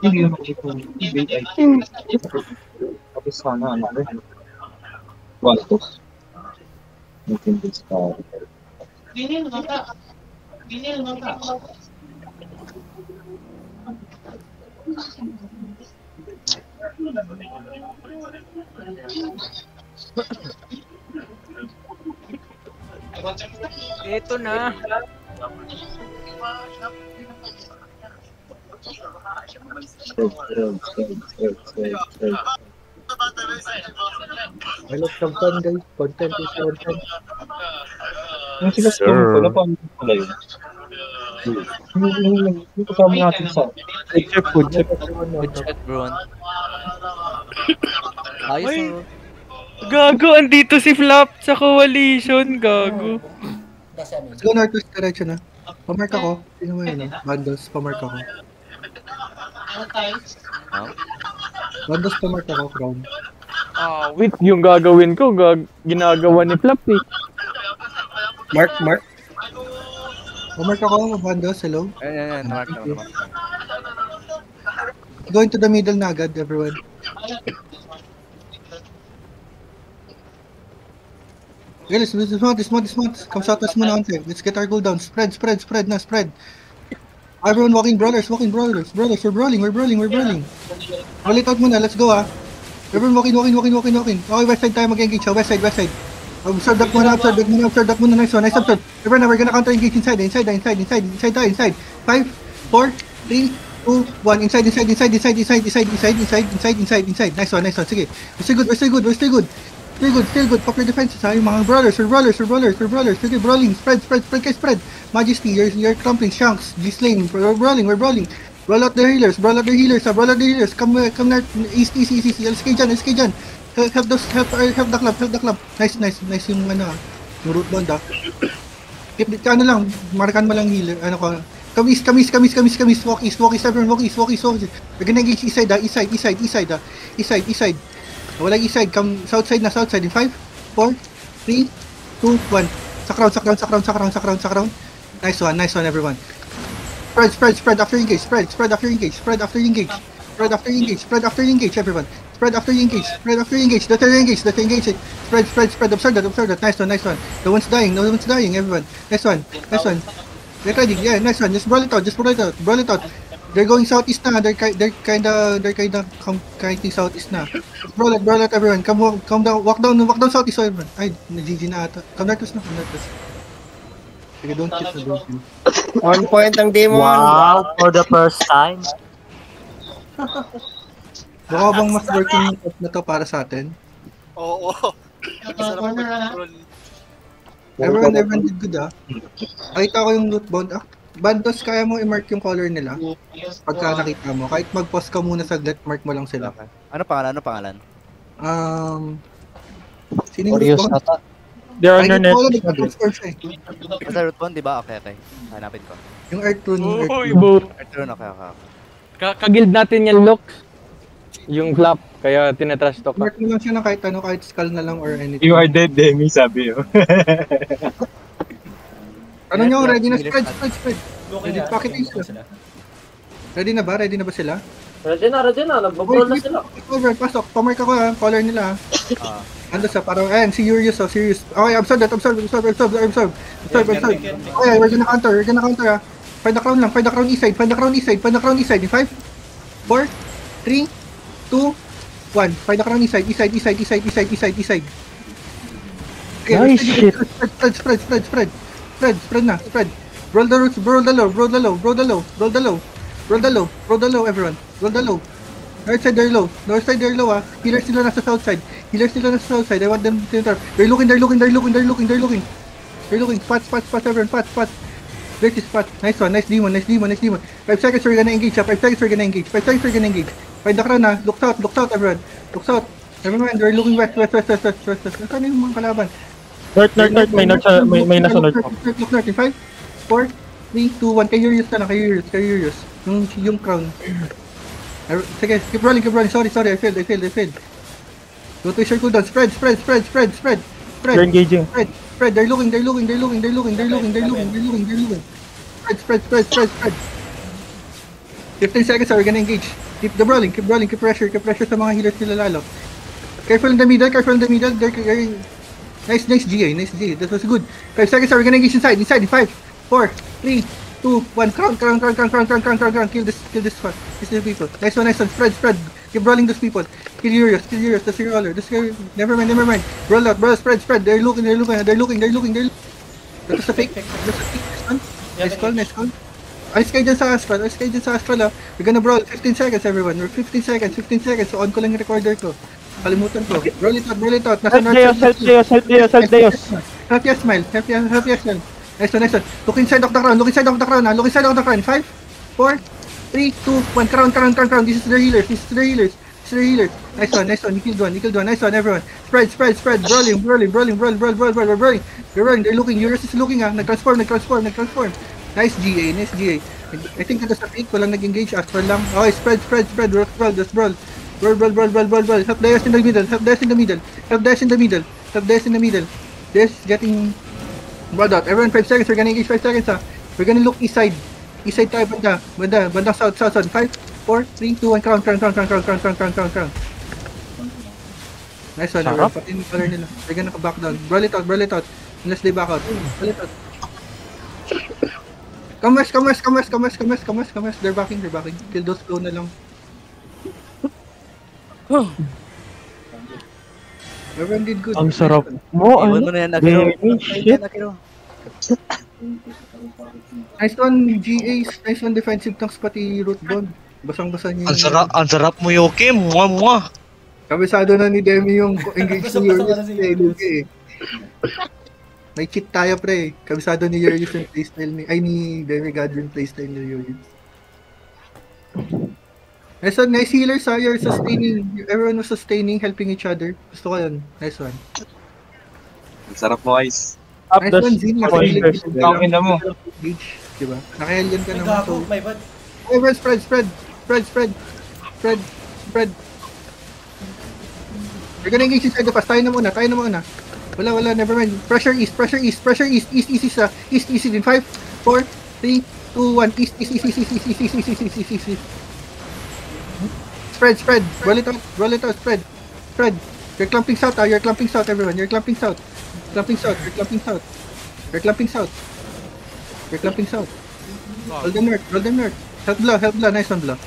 Hindi yun ako ito. Wait, ay. Tapos sana, ano ba? Waltos. Natin din sa Ito na. I love some fun, guys. Content is content. yung sila Sir. Stone pala, paano pala yun? Yung kasama natin sa food check. Good shot, bro. Ayos Ay. mo. Gago, andito si Flap sa coalition, gago. Let's go Narcos, diretso na. Pamark ako. Sino mo yun, no? Bandos, pamark ako. Bandos, pamark ako, Crown. Ah, wait, yung gagawin ko, ginagawa ni Flap eh. Mark. Pamark ako, Bandos, hello. Ayan, namark na. Go into the middle na agad, everyone. Okay, let's dismount. Come shot us muna onte. Let's get our cooldown. Spread. Everyone walking, brothers. Brothers, we're brawling. Roll it out muna, let's go Everyone walking. Okay, west side tayo mag-engage West side. Observe that muna. Nice observe. Everyone, we're gonna counter engage inside. 5, 4, 3, 2, 1. Inside. Nice one. Sige. We're still good. Still good. Pop your defenses, Yung mga brawlers. We're brawlers. Sige, brawling. Spread. Majesty, you're clumping. Shanks, G-Slane. We're brawling. Roll out the healers. Come now. East. LSK dyan. Help the club. Nice yung yung root bond lang, markan mo lang healer. Come east. Walk east, everyone. Walk east. We're gonna engage east side. Wala east side, come south side. In 5, 4, 3, 2, 1. Sa crown. Nice one, everyone. Spread after you engage. Spread after you engage, everyone. Spread after you engage. Let her engage it. Spread. Observe that. Nice one. No one's dying, everyone. Nice one. Get ready. Yeah, nice one. Just brawl it out. They're going southeast na. They're kinda kiting southeast na. Brawl it, everyone. Come down. Walk down southeast, everyone. Ay, nag-GG na ata. Come northwest na. Sige, don't kill. On point ang demon. Wow, for the first time. Baka bang mas working yung top na to para sa atin? Oo. Sarap mag-control. Everyone did good Nakita ko yung loot bound. Bandos, kaya mo i-mark yung color nila pagka nakita mo. Kahit mag-pause ka muna saglit, mark mo lang sila. Okay. Ano pangalan? Sino yung loot bound? They're on your net. Basta root bond, di ba? Okay. Hanapin ko. Yung Earth Rune. Uy, boot. Okay. Kagild natin yan, Lux. Yung Flap, kaya tinatrash talk ka. Mark mo lang siya na kahit skull na lang or anything. You are dead, Demi, sabi yun. Ano nyo, ready na spread. Ready, pakit sila. Ready na ba sila? Ready na. Nagbabrawl na sila. Over, pasok. Pamark ako color nila Ando sa parang, ayan, si Urius serious. Okay, observe. Okay, we're gonna counter Find the crown east side. In 5, 4, 3, 2, 1. Find the crown east side. Okay, Nice shit. Spread. Roll the low, everyone. Roll the low. North side, they're low. Healers nila nasa south side. I want them to enter. They're looking. Spots, everyone. Spots. There's his spot. Nice one. Nice demon. 5 seconds, we're gonna engage. 5 seconds, we're gonna engage. Find the crown, Look south, everyone. Everyone, they're looking west. Saan yung mga kalaban? North, may nasa north. Look north in 5, 4, 3, 2, 1. Kay Urius. Yung crown. Sige, keep rolling. Sorry, I failed. Go to your cooldown. Spread. They're engaging. Spread. They're looking. Spread. 15 seconds, we're gonna engage. Keep the brawling, keep pressure sa mga healers nila lalo. Careful in the middle. Nice GA. That was good. 5 seconds, we're gonna engage inside. In 5, 4, 3, 2, 1. Crown. Kill this one. These people. Nice one. Spread. Keep brawling those people. Kill Urius. That's your roller. Never mind. Brawl out, spread. They're looking. That was a fake. Nice call. Alis kayo dyan sa Astral. We're gonna brawl. 15 seconds, everyone. We're 15 seconds. So on ko lang yung recorder ko. Kalimutan ko. Brawl it out. Nasa Help Deus. Help ya, Smile. Nice one. Look inside of the crown. Look inside of the crown. 5, 4, 3, 2, 1. Crown. This is their healers. Nice one. You killed one. Nice one, everyone. Spread. Brawling. They're looking. Eurus is looking, Nag-transform. Nice GA. I think that's a fake. Walang nag-engage. Astral lang. Okay, spread. Just brawl. Brawl. Help Deus in the middle. Deus getting brawled out. Everyone 5 seconds. We're gonna engage 5 seconds, We're gonna look east side. East side tayo banda south. 5, 4, 3, 2, 1. Crown. Nice one. Everyone. Pati yung color nila. They're gonna back down. Brawl it out. Unless they back out. Brawl it out. Come west. They're backing. Kill those slow na lang. Everyone did good. Ang sarap mo, Iwan mo na yan, Akiro. Shit. Nice one, GAs. Nice one, defensive tanks, pati root bond. Basang-basa niyo. Ang sarap mo, Yoki. Mwah. Kabisado na ni Demi yung engage ni Urius. May cheat tayo, pre. Kabisado ni Urius yung playstyle ni Demi God yung playstyle ni Urius. Nice healers, you're sustaining. Everyone was sustaining, helping each other. Gusto ko yun. Nice one. Ang sarap mo, Ice. Nice one, Zin. Tangin na mo. Diba? Naka-hellion ka naman. So, everyone spread. We're gonna engage inside the pass. Tayo na muna. Wala, never mind. Pressure east. East in 5, 4, 3, 2, 1. East. Spread. Roll it out. Spread. You're clumping south, everyone. You're clumping south. You're clumping south. Roll them north. Help Blah. Nice one, Blah.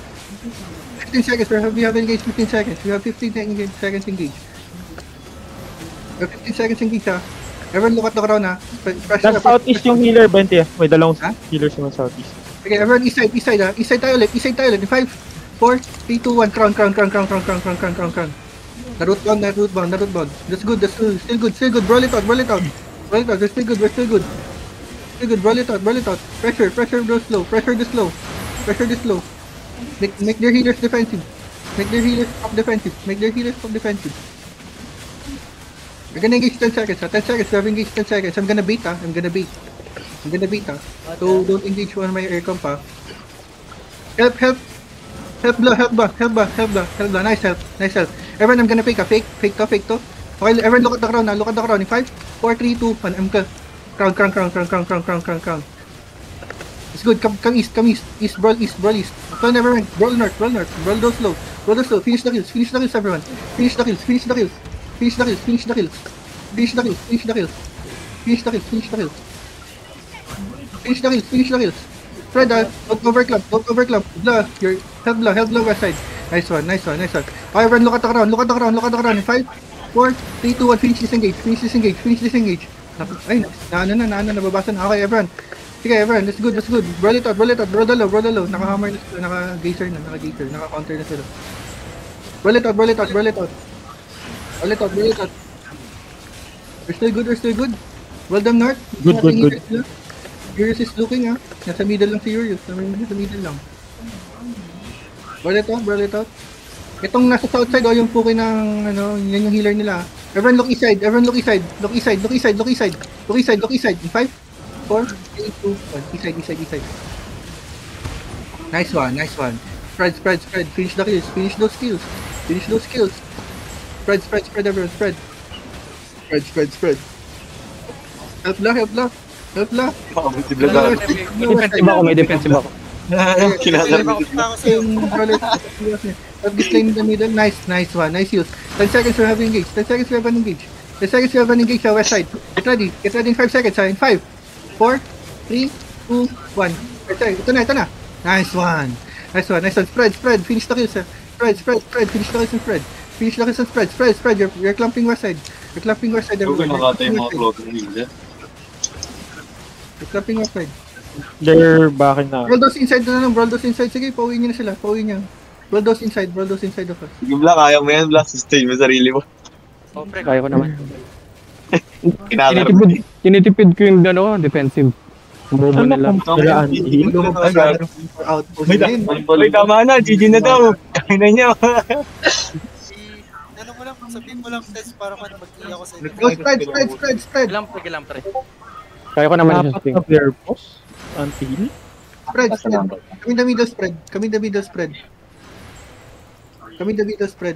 15 seconds. We have engaged 15 seconds. We have 15 seconds engaged. We have 15 seconds engaged, Everyone look at the crown, Nasa southeast yung healer, 20. May dalawang healers naman southeast. Okay, everyone east side. East side tayo ulit. In 5, 4, 3, 2, 1. Crown. Root bound. That's good. Still good. Brawl it out. We're still good. Brawl it out. Pressure, bro, slow. Pressure this slow. Make their healers defensive. Make their healers top defensive. We're gonna engage 10 seconds. 10 seconds. We have engaged 10 seconds. I'm gonna bait. So don't engage one of my air comp. Help Blah. Nice help. Everyone, I'm gonna pick a fake to. Okay, everyone look at the crown. In 5, 4, 3, 2, 1. I'm good. Crown. It's good. Come east. Brawl east. So never mind. Brawl north. Brawl those slow. Finish the kills, everyone. Finish the kills. Spread out. Don't overclump. Help Blah west side. Nice one. Okay, everyone look at the crown. In 5, 4, 3, 2, 1. Finish this engage. Ay, nababasa na. Okay, everyone. Sige, everyone. That's good. Brawl it out. Brawl the low. Naka-hammer na sila. Naka-gazer. Naka-counter na sila. Brawl it out. We're still good. Well done, North. Good. Urius is looking, Nasa middle lang si Urius. Nasa middle lang. Brawl it out. Itong nasa south side, yung puki ng, yan yung healer nila. Everyone look east side. Look east side. In 5, 4, 3, 2, 1. East side. Nice one. Spread. Finish those kills. Spread, everyone. Spread. Help Blah. Defensive ako. Kinakaroon. Ako sa'yo. Yung brawler. Have this lane in the middle. Nice one. Nice use. 10 seconds we have engaged. 10 seconds we have engaged. 10 seconds we have engaged sa west side. Get ready. Get ready in 5 seconds. In 5, 4, 3, 2, 1. Ito na. Nice one. Spread. Finish the kills. Spread. Finish the kills and spread. Finish the kills and spread. You're clumping west side. Huwag nakata yung mga floating wheel. You're clumping west side. They're backing na. Brawl those inside na lang. Brawl those inside. Sige, pauwiin nyo na sila. Pauwiin nyo. Brawl those inside of us. Sige Black, kaya mo yan Black. Sustain mo sarili mo. Kaya ko naman. Kinakaroon. Tinitipid ko yung defensive. Bobo nila. Out. May tama na. GG na daw. Kaya na niya. Ano mo lang, sabihin mo lang test para mag-i ako sa Go spread. Kaya ko naman yung sustain. Spread. Kami the middle spread.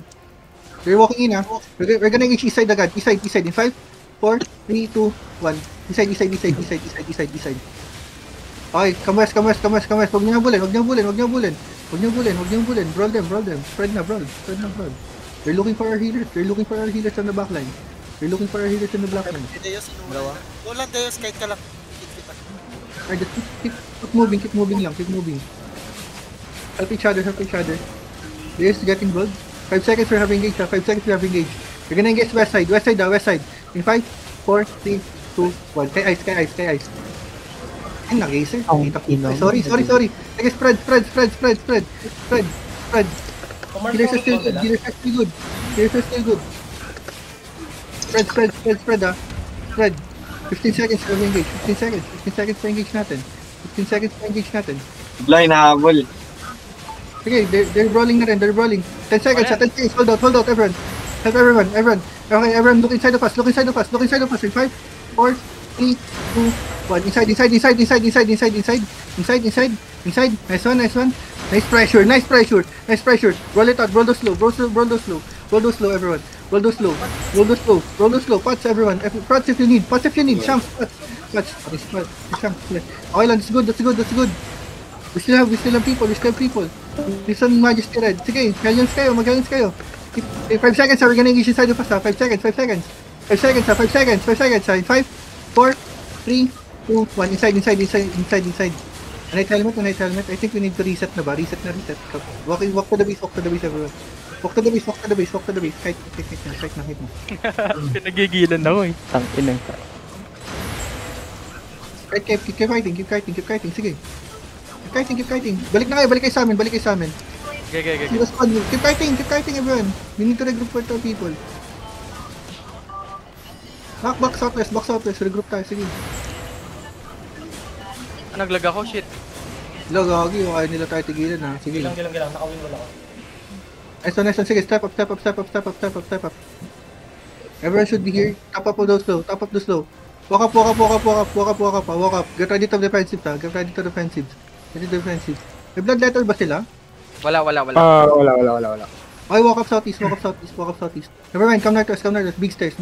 They're walking in, We're gonna engage east side agad. East side. In 5, 4, 3, 2, 1. East side. Okay, come west. Huwag niyo bulin. Brawl them. Spread na, brawl. They're looking for our healers. On the back line. Deus, inuwa. Walang Deus, kahit ka lang. Alright, just keep moving. Help each other. Deus is getting blood. 5 seconds we're having engaged. We're gonna engage west side. In 5, 4, 3, 2, 1. Kay ice. Ay, nag-acer. Sorry. Sige, spread. Healers are still good. Spread. Spread. 15 seconds to engage. 15 seconds to engage natin. Black, hinahabol. Okay, they're brawling na rin. 10 seconds. 10 seconds. Hold out, everyone. Help everyone. Okay, everyone, look inside of us. In 5, 4, 3, 2, 1. Inside. Nice one. Nice pressure. Roll it out. Roll those slow, everyone. Roll those slow. Pots, everyone. Pots if you need. Shanks, pots. Shanks. Okay lang, that's good. We still have people. Listen, Majesty Red. Sige, mag-galleons kayo. 5 seconds, we're gonna engage inside of us, 5 seconds. 5 seconds. In 5, 4, 3, 2, 1. Inside. Night helmet. I think we need to reset na ba? Reset. Walk to the base, everyone. Walk to the base. Fight na. Pinagigilan ako eh. Tangin ng Keep fighting. Sige. Keep kiting. Balik kayo sa amin. Okay. Keep kiting, everyone. We need to regroup for 2 people. Back southwest. Regroup tayo, sige. Naglag ako, shit. Lagagi, ayaw nila tayo tigilan, Sige. Gilang, nakawin mo lang ako. Nice one. Sige, step up. Everyone should be here. Top up those slow. Walk up. Get ready to defensive. May blood letter ba sila? Wala. Wala. Okay, walk up southeast. Everyone, come north. Big stairs.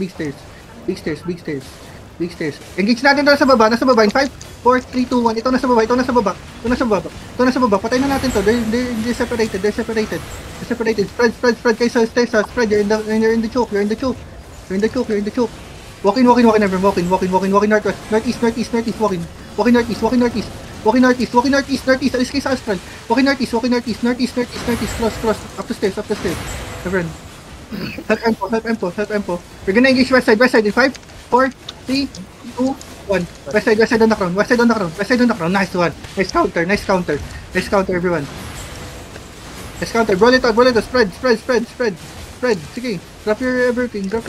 Engage natin ito nasa baba. In 5, 4, 3, 2, 1. Ito nasa baba. Patay na natin to. They're separated. Spread kayo sa stairs. Spread. You're in the choke. Walk in, everyone. Walk in northwest. Northeast. Walk in northeast. Alis kayo sa astral. Walk in northeast. Cross. Up the stairs. Everyone. Help Empo. We're gonna engage west side. In 5, 4, 3, 2, 1. West side on the crown. Nice one. Nice counter, everyone. Nice counter. Roll it out. Spread. Sige. Drop your everything. Help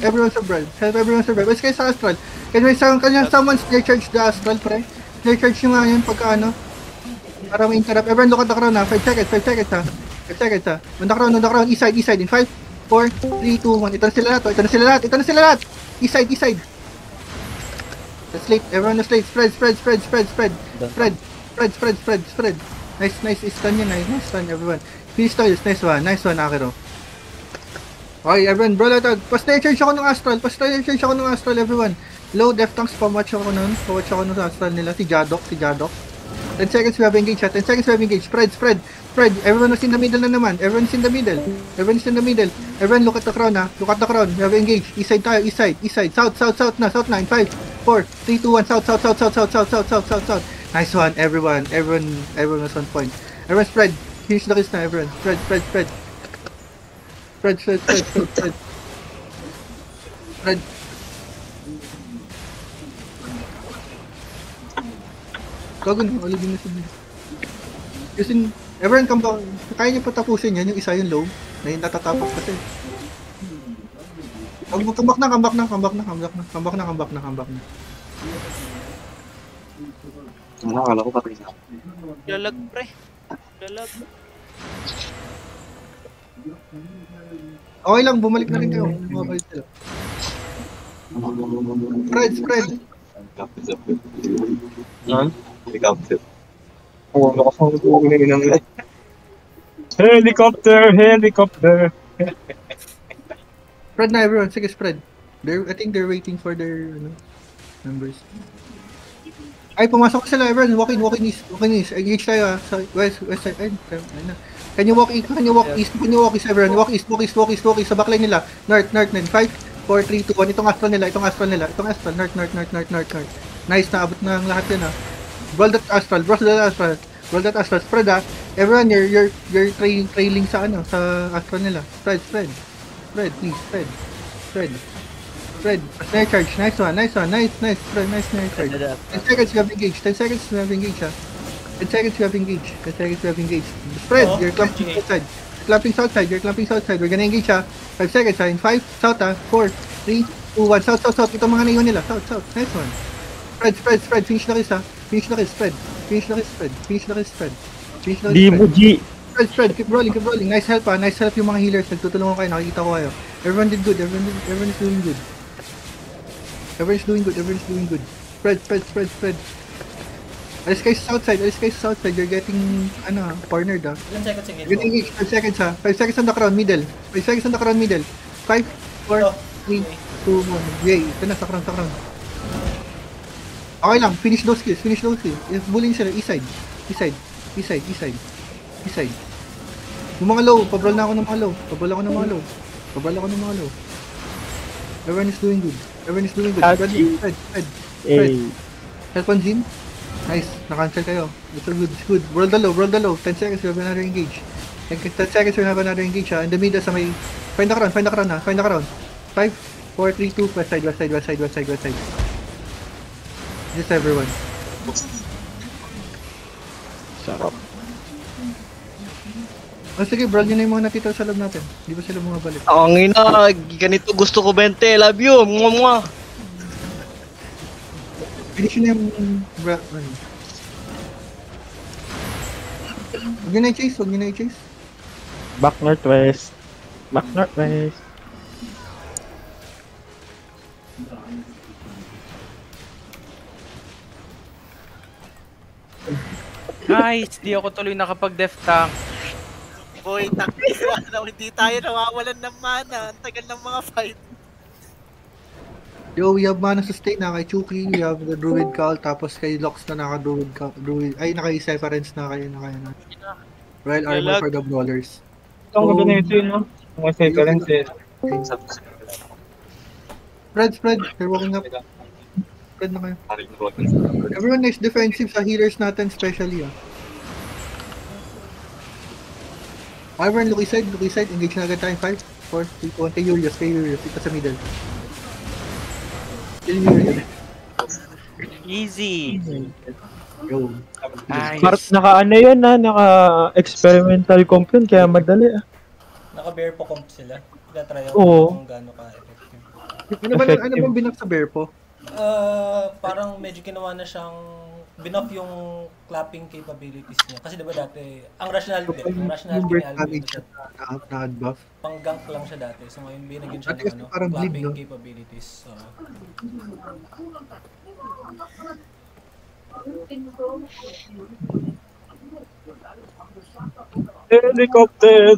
everyone survive. West kayo sa astral. Can someone snare charge the astral, pre? Snare charge yung nga yun pagka para ma-interrupt. Everyone look at the crown, 5 seconds, 5 seconds. On the crown. East side. In 5, 4, 3, 2, 1. Ito na sila lahat. East side. That's late. Everyone is late. Spread. Nice. Stun yun. Nice stun, everyone. Finish toys. Nice one, Akiro. Okay, everyone, bro, pa-snare-charge ako ng astral, everyone. Low def tanks, pa-watch ako nun sa astral nila, si Jadok. 10 seconds we have engage ha. 10 seconds we have engage. Spread. Everyone is in the middle na naman. Everyone is in the middle. Everyone look at the crown ha. Look at the crown. We have engage. East side tayo. East side. South na. South na. In 5, 4, 3, 2, 1. South. Nice one, everyone was on point. Everyone spread. Finish the kiss na, everyone. Spread. Gago na, ulit din na sabi. Kasi, everyone come back. Kaya niyo patapusin yan, yung isa yung low. Na yung natatapos kasi. Comeback na. Akala ko patay na. Lalag, pre. Lalag. Okay lang, bumalik na rin kayo. Bumalik sila. Spread. Han? Helicopter. Oo, lakas ang huwag na yun ang Helicopter! Spread na everyone, sige spread. I think they're waiting for their members. Ay, pumasok sila everyone, walk in east. Engage tayo sa west side. Ay na. Can you walk east everyone? Walk east sa backline nila. North 9, 5, 4, 3, 2, 1. Itong astral nila. North. Nice, naabot na ang lahat yan ha. Roll that astral. Spread ha. Everyone, you're trailing sa astral nila. Spread, please, spread. Snare charge, nice one, nice, spread, nice snare charge. 10 seconds you have engaged ha. 10 seconds you have engaged. Spread, you're clamping southside. We're gonna engage ha. 5 seconds ha. In 5, south ha. 4, 3, 2, 1. South. Ito mga naiwan nila. South. Nice one. Spread. Finish the kiss ha. Spread. Di mo, G. Spread. Keep rolling. Nice help ha. Nice help yung mga healers. Nagtutulungan kayo. Nakikita ko kayo. Everyone did good. Everyone is doing good. Spread. Alis kayo sa southside. You're getting, cornered ha. Getting engaged. 5 seconds ha. 5 seconds on the crown, middle. 5, 4, 3, 2, 1. Yay. Ito na, sa crown. Okay lang. Finish those kills. Bullying sila. East side. Yung mga low. Pabrol na ako ng mga low. Everyone is doing good. Spread. Help on Jim. Nice. Na-cancel kayo. It's good. Roll the low. 10 seconds, we have another engage. 10 seconds, we have another engage ha. In the middle sa may... Find the crown ha. 5, 4, 3, 2, west side. Just everyone. Sarap. Sige, bro, yun na yung mga natitira sa loob natin. Di ba sila bumabalik? Ang ina, ganito gusto ko 20. Love you. Mwah. Finish na yung... Huwag nyo na i-chase. Back northwest. Nice! Di ako tuloy nakapag-def tank. Boy, hindi tayo nawawalan ng mana. Ang tagal ng mga fight. Yo, we have mana sustain na kay Chuki, we have the Druid Call, tapos kay Lox na naka-Druid Call, naka-Severance na kayo na. Royal Armor for the Brawlers. Ang ganda na ito yun, no? Mga seconds eh. Spread, they're walking up. Spread na kayo. Everyone is defensive sa healers natin, especially Everyone, look side, engage na agad tayo. 5, 4, 3, 2, 1, kay Julius, ito sa middle. Easy. Yo. Nice. Naka-experimental comp yun, kaya madali Naka-bear po comp sila. Try out Oo. kung gaano ka-effective. Ano bang binak sa bear po? Parang medyo ginawa na siyang binoff yung clapping capabilities niya. Kasi diba dati, ang rationality ni Alvin siya, Naka-buff. pang-gank lang siya dati. So ngayon binigyan siya Dati ng parang bleed, clapping no? capabilities. Helicopter!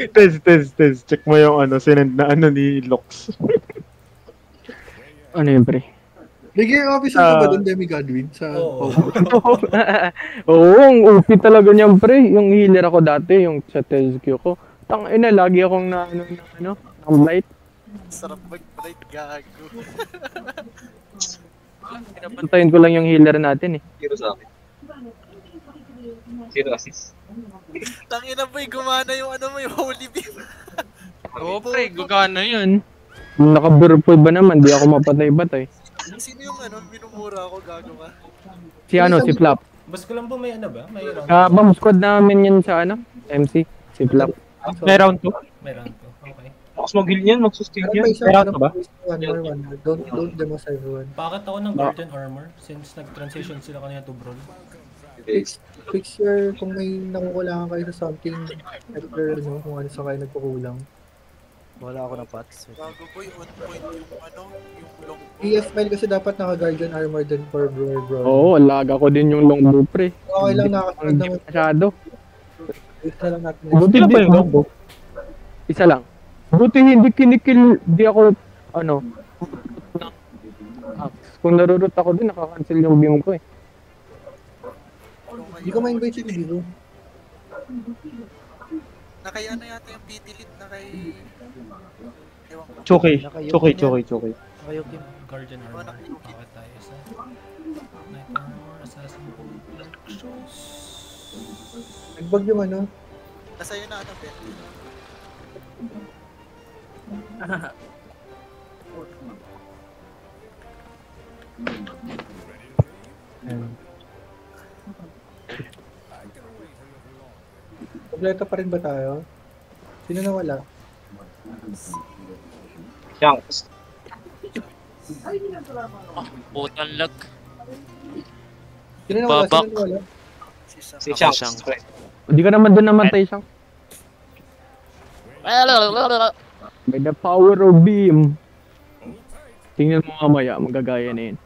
Test. Check mo yung sinend na ni Lox. Ano yun, pre? Bigay yung officer ko ba doon, Demi Godwin? Sa Oo. Oo, ang OP talaga niyan, pre. Yung healer ako dati, yung sa TSQ ko. Tangina, lagi akong ng blight. Sarap mag-blight, gago. Pinapantayin ko lang yung healer natin eh. Zero sa akin. Zero assist. Tangina boy, gumana yung ano mo, yung holy beam. Oo, pre, gagana yun. Naka-burpoy ba naman, di ako mapatay-batay. Sino yung ano, minumura ako, gago ka? Si Flap. Bas ko lang po may ano ba? May round. Bomb squad namin yun sa MC, si Flap. May round 2. May round ko. Okay. Lakas mag-heal yan, mag-sustain Ano yan. pa isa? May round Ano ka ba? pa? One. Don't demos everyone. Bakit ako ng Guardian Armor since nag-transition sila kanina to Brawl? Fix your, kung may nakukulangan kayo sa something, editor, no, kung ano sa kayo nagkukulang. Wala ako ng pots. Gago boy, on point yung ano, yung long. EFL kasi dapat naka-guardian armor din for bro. Oo, alaga ko din yung longbow, pre. Okay lang, nakasunod Ang naman. masyado. Isa lang natin. Buti Ilan ba di yung longbow? Isa lang. Buti hindi kinikil, di ako, kung narurot ako din, nakakancel yung beam ko eh. Hindi ko ma-invite si Ligo. Nakay ano yata yung PT lead, nakay... Ewan ko. Choke. Nakayuki Choke. Nakayuki. Guardian Armor. nakayuki. Bakit tayo sa Night Armor, Assassin Collections. Nagbag yung ano. Nasa yun na ano, Ben. Kompleto pa rin ba tayo? Sino na wala? Shanks. Putang lag. Sino na wala? Babak. Sino na wala? Si Shanks. Hindi ka naman doon namatay siyang. By the power of beam. Tingnan mo mamaya, magagaya na yun.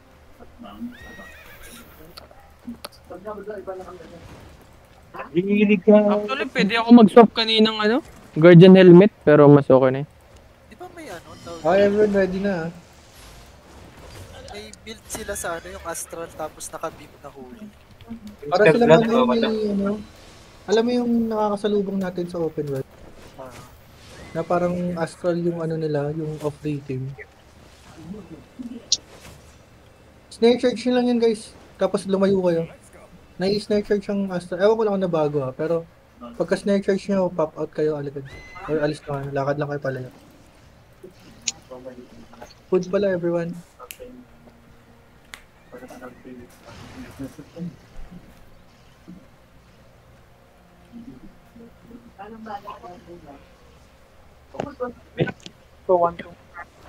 Hilig ka. Actually, pwede ako mag-swap kaninang Guardian helmet, pero mas okay na yun. Di ba may ano, tawag? Everyone ready na. May build sila sa ano, yung Astral tapos naka-beam na huli. Para Step sila blood, mga wala. may alam mo yung nakakasalubong natin sa open world? Na parang astral yung ano nila, yung off-rating. Snare charge nyo lang yan guys. Tapos lumayo kayo. Nai-snare charge ang astral. Ewan ko lang kung nabago pero pagka snare charge nyo, pop out kayo agad. Or alis na kayo. Lakad lang kayo palayo. Food pala everyone.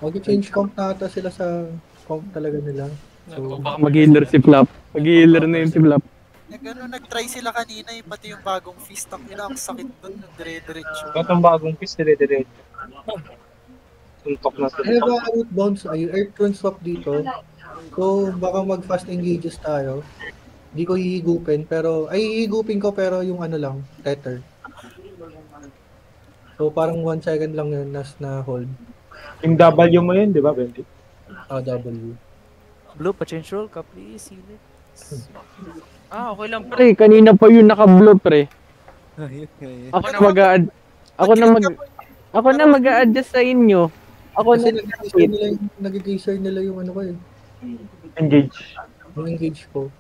Mag-change comp na ata sila sa comp talaga nila. So, Baka mag-healer si Flap. Mag-healer na yun si Flap. Nag-try sila kanina yung pati yung bagong fist tank nila, ang sakit dun, dire-diretso. Ba't ang bagong piece, dire-dire. Suntok na I have a root bounce, ay earth rune swap dito. So, baka mag-fast engages tayo. Hindi ko hihigupin, pero, hihigupin ko pero yung ano lang, tether. So, parang 1 second lang yun, na hold. Yung W mo yun, di ba, Bendy? W. Blue, pa-change roll ka please. Healer. Okay lang pre, kanina pa yun naka-blue pre. Ako na mag-a-adjust sa inyo. Kasi nag-geyser nila yung ano ko eh. Engage. Yung engage ko.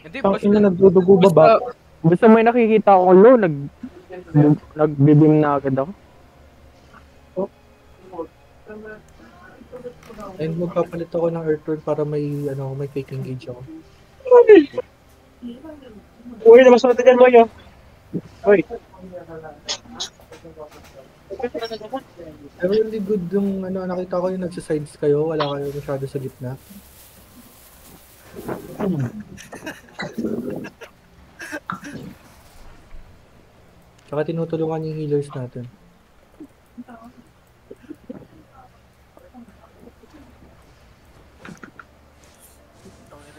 Hindi, Tangin na nagdudugo ba ba? Basta may nakikita ako low, nagbibim na agad ako. And magpapalit ako ng earthworm para may may fake engage ako. Uy, naman sunod na dyan mo yun. Uy. Pero really good yung nakita ko yung nagsasides kayo, wala kayo masyado sa gitna. Tsaka tinutulungan yung healers natin.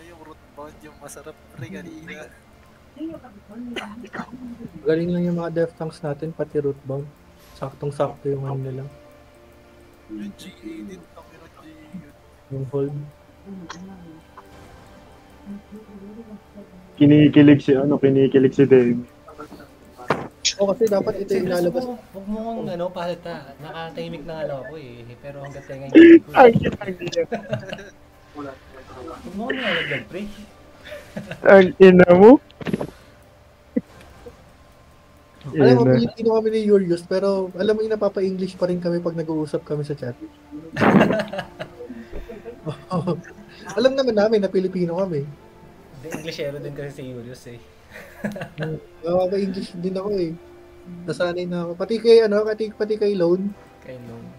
Yung root bound, yung masarap rin kanina. Galing lang yung mga death tanks natin, pati root bound. Saktong-sakto yung ano nila. Yung GA din, ang GA yun. Yung hold. Kinikilig si Dave. O kasi dapat ito yung lalabas. Huwag mo kong pahalata. Nakatahimik na nga lang ako eh. Pero hanggat tayo ngayon. Huwag mo kong nalaglag, pre. Ang ina mo. Alam mo, Pilipino kami ni Julius, pero alam mo yung napapa-English pa rin kami pag nag-uusap kami sa chat. Alam naman namin na Pilipino kami. Englishero din kasi si Julius eh. Napapa-English din ako eh. Nasanay na ako. Pati kay Lone. Kay Lone.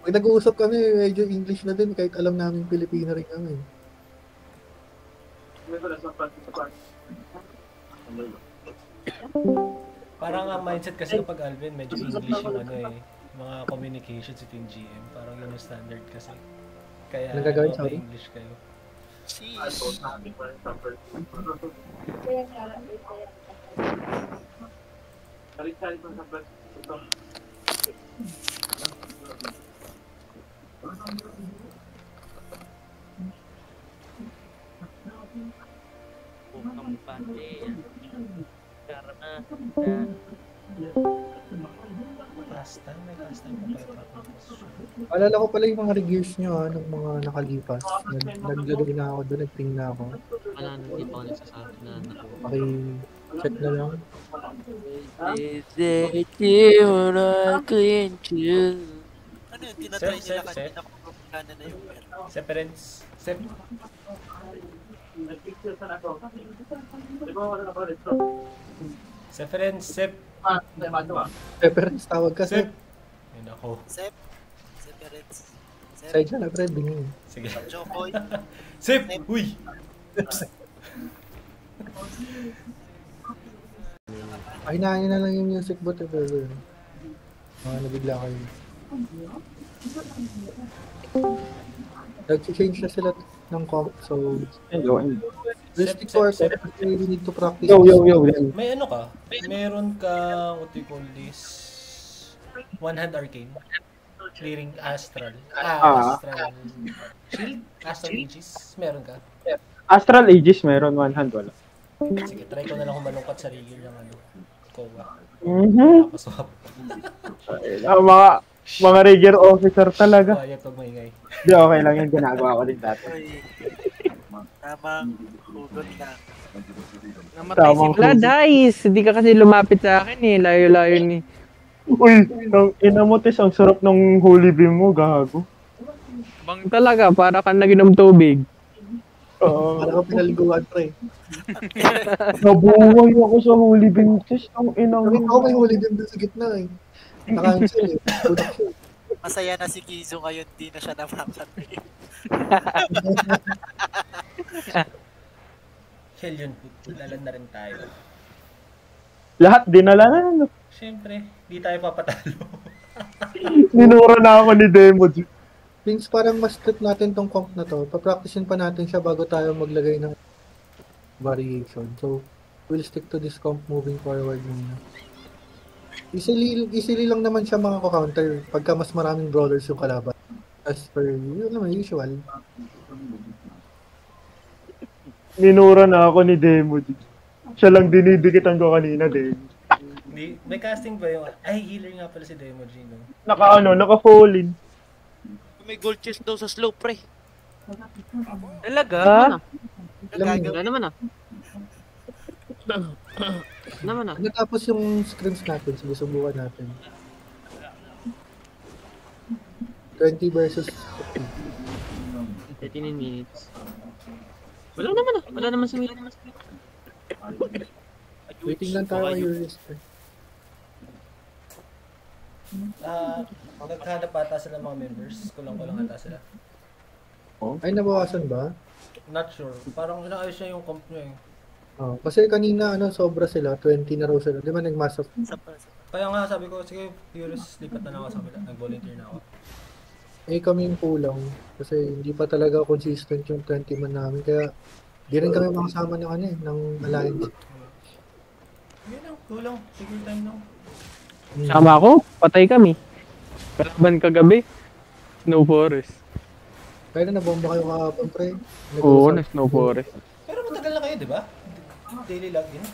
Pag nag-uusap kami, medyo English na din kahit alam namin Pilipino rin kami. Parang ang mindset kasi kapag Alvin, medyo English yung mga communications between GM. Parang yun yung standard kasi. Kaya English kayo. Bukang pati. Karena May last time pa pala. Alala ko pala yung mga reviews nyo ng mga nakalipas. Naglagay na ako doon, nag-ping na ako. wala na, hindi pa ako nagsasabi na Check na lang. Ano yun, tinatry nila kanina kung gumagana na yung meron. Separance. Preference tawag ka, Sep. Yun ako. Separate. Side na, Fred. Bingin. Sige. Jokoy. Sep! Uy! Ay, hinahin na lang yung music bot. Nabigla kayo. Nag-change na sila ng comp, so... Let's stick to our comp kasi we need to practice. Yo. May ka? Meron ka, what do you call this? One hand arcane. Clearing astral. Astral. Shield? Astral Aegis? Meron ka? Astral Aegis meron, one hand wala. Sige, try ko na lang humalungkat sa rigil ng Kowa. Napaswap. Mga rigger officer talaga. Quiet, huwag maingay. Hindi, okay lang yun. Ginagawa ko din dati. Tamang hugot na. Namatay si Vlad, guys. Hindi ka kasi lumapit sa akin eh. Layo-layo ni. Uy, inamotis, ang sarap ng holy beam mo, gago. Bang talaga, para kang naginom tubig. Para ka pinaliguan, pre. Nabuhay ako sa holy beam test. Ang inang... Ako may holy beam doon sa gitna eh. Naka-cancel eh. Masaya na si Kizo ngayon, di na siya namakatay. Hellion Foot, dalalan na rin tayo. Lahat dinala na. Siyempre, di tayo papatalo. Minura na ako ni Demo. Things parang mas trip natin tong comp na to. Pa-practicein pa natin siya bago tayo maglagay ng variation. So, we'll stick to this comp moving forward muna. Easily lang naman siya mga counter pagka mas maraming brawlers yung kalaban. As per, yun naman, usual. Minura na ako ni Demo. Siya lang dinidikitan ko kanina, Demo. May casting ba yung... Ay, healer nga pala si Demo G, no? Naka-fall in. may gold chest daw sa slope, pre. Talaga? Wala naman ah. Naman ah. Natapos yung scrims natin, sige subukan natin. 20 versus 39 minutes. Wala naman ah. Wala naman sa minutes. waiting lang tayo kay Eurus. Naghanap ata sila mga members. Kulang-kulang ata sila. Ay, nabawasan ba? Not sure. Parang inaayos niya yung comp niya eh. Oh, kasi kanina sobra sila, 20 na raw sila. Di ba nag-mass of... Kaya nga sabi ko, sige, Eurus, lipat na lang ako sa kabila. Nag-volunteer na ako. Eh kami yung kulang. Kasi hindi pa talaga consistent yung 20 man namin. Kaya di rin kami makasama ng ng alliance. Sige lang, kulang. Sige time lang. Sama ako, patay kami. Kalaban kagabi. Snow Forest. Kaya na nabomba kayo kahapon, pre. Oo, na Snow Forest. Pero matagal na kayo, di ba? Daily login.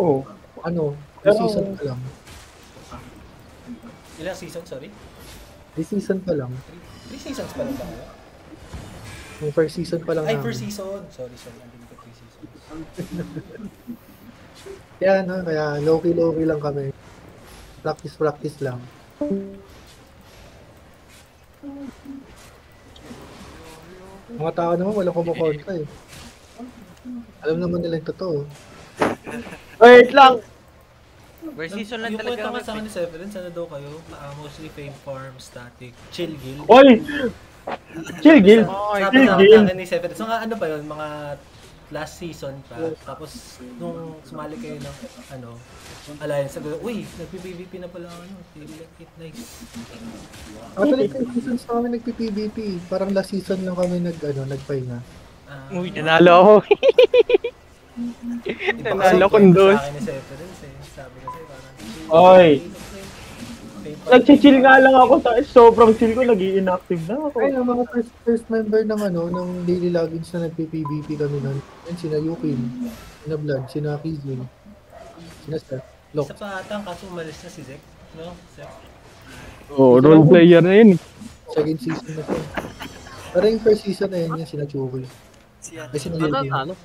Oo. Ano? Season pa lang. Ilang season, sorry? This season pa lang. 3 seasons pa lang ba kayo? Yung first season pa lang Ay, namin. first season. Sorry. Hindi ko 3 seasons. Kaya low-key lang kami. Practice lang. Mga tao naman walang kumukontra eh. Alam naman nila yung totoo. Wait lang! First season lang Yung talaga. kwento nga sa akin ni Severin, sana daw kayo, mostly Fame Farm, Static, Chill Guild. Oy! Chill Guild! Sabi sa akin ni Severin, so nga ano ba yun, mga last season pa, tapos nung sumali kayo ng alliance, sabi ko, uy, nagpi-PVP na pala nice. Actually, 3 seasons na kami nagpi-PVP. Parang last season lang kami nagpahinga. Uy, nanalo ako. Nanalo ko doon. Sa akin ni Severin, sabi kasi parang, Oy! Nag-chill nga lang ako, sobrang chill ko, nag-i-inactive na ako. Ay, ang mga first member ng ng daily logins na nagpi-PVP kami nun. Yan, sina Yukin, sina Blood, sina Kizwin, sina Steph, Lok. isa pa ata, kaso umalis na si Zek, no? Zek. Oo, role player na yun. Second season na siya. Pero yung first season na yun, sina Chukoy. Ay, sina Yukin.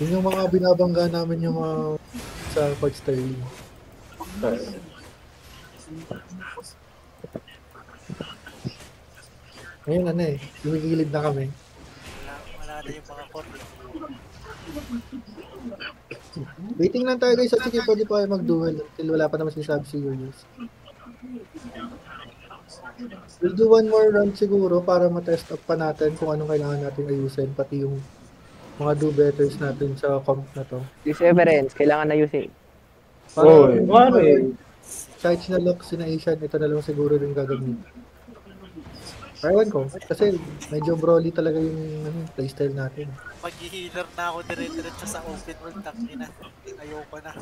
Yun yung mga binabangga namin yung mga sa Port Sterling. Ngayon lumigilid na kami. Wala na yung mga court. Waiting lang tayo guys, sige pwede pa kayo mag-duel until wala pa naman sinasabi si Julius. We'll do one more round siguro para ma-test up pa natin kung anong kailangan natin ayusin, pati yung mga do-betters natin sa comp na to. Severance, kailangan na ayusin. Oy, mare. Kahit sina Lok, sina Asian, ito na lang siguro rin gagawin. Ewan ko, kasi medyo broly talaga yung playstyle natin. Mag-healer na ako dire-diretso sa open world, tangina. Ayoko na.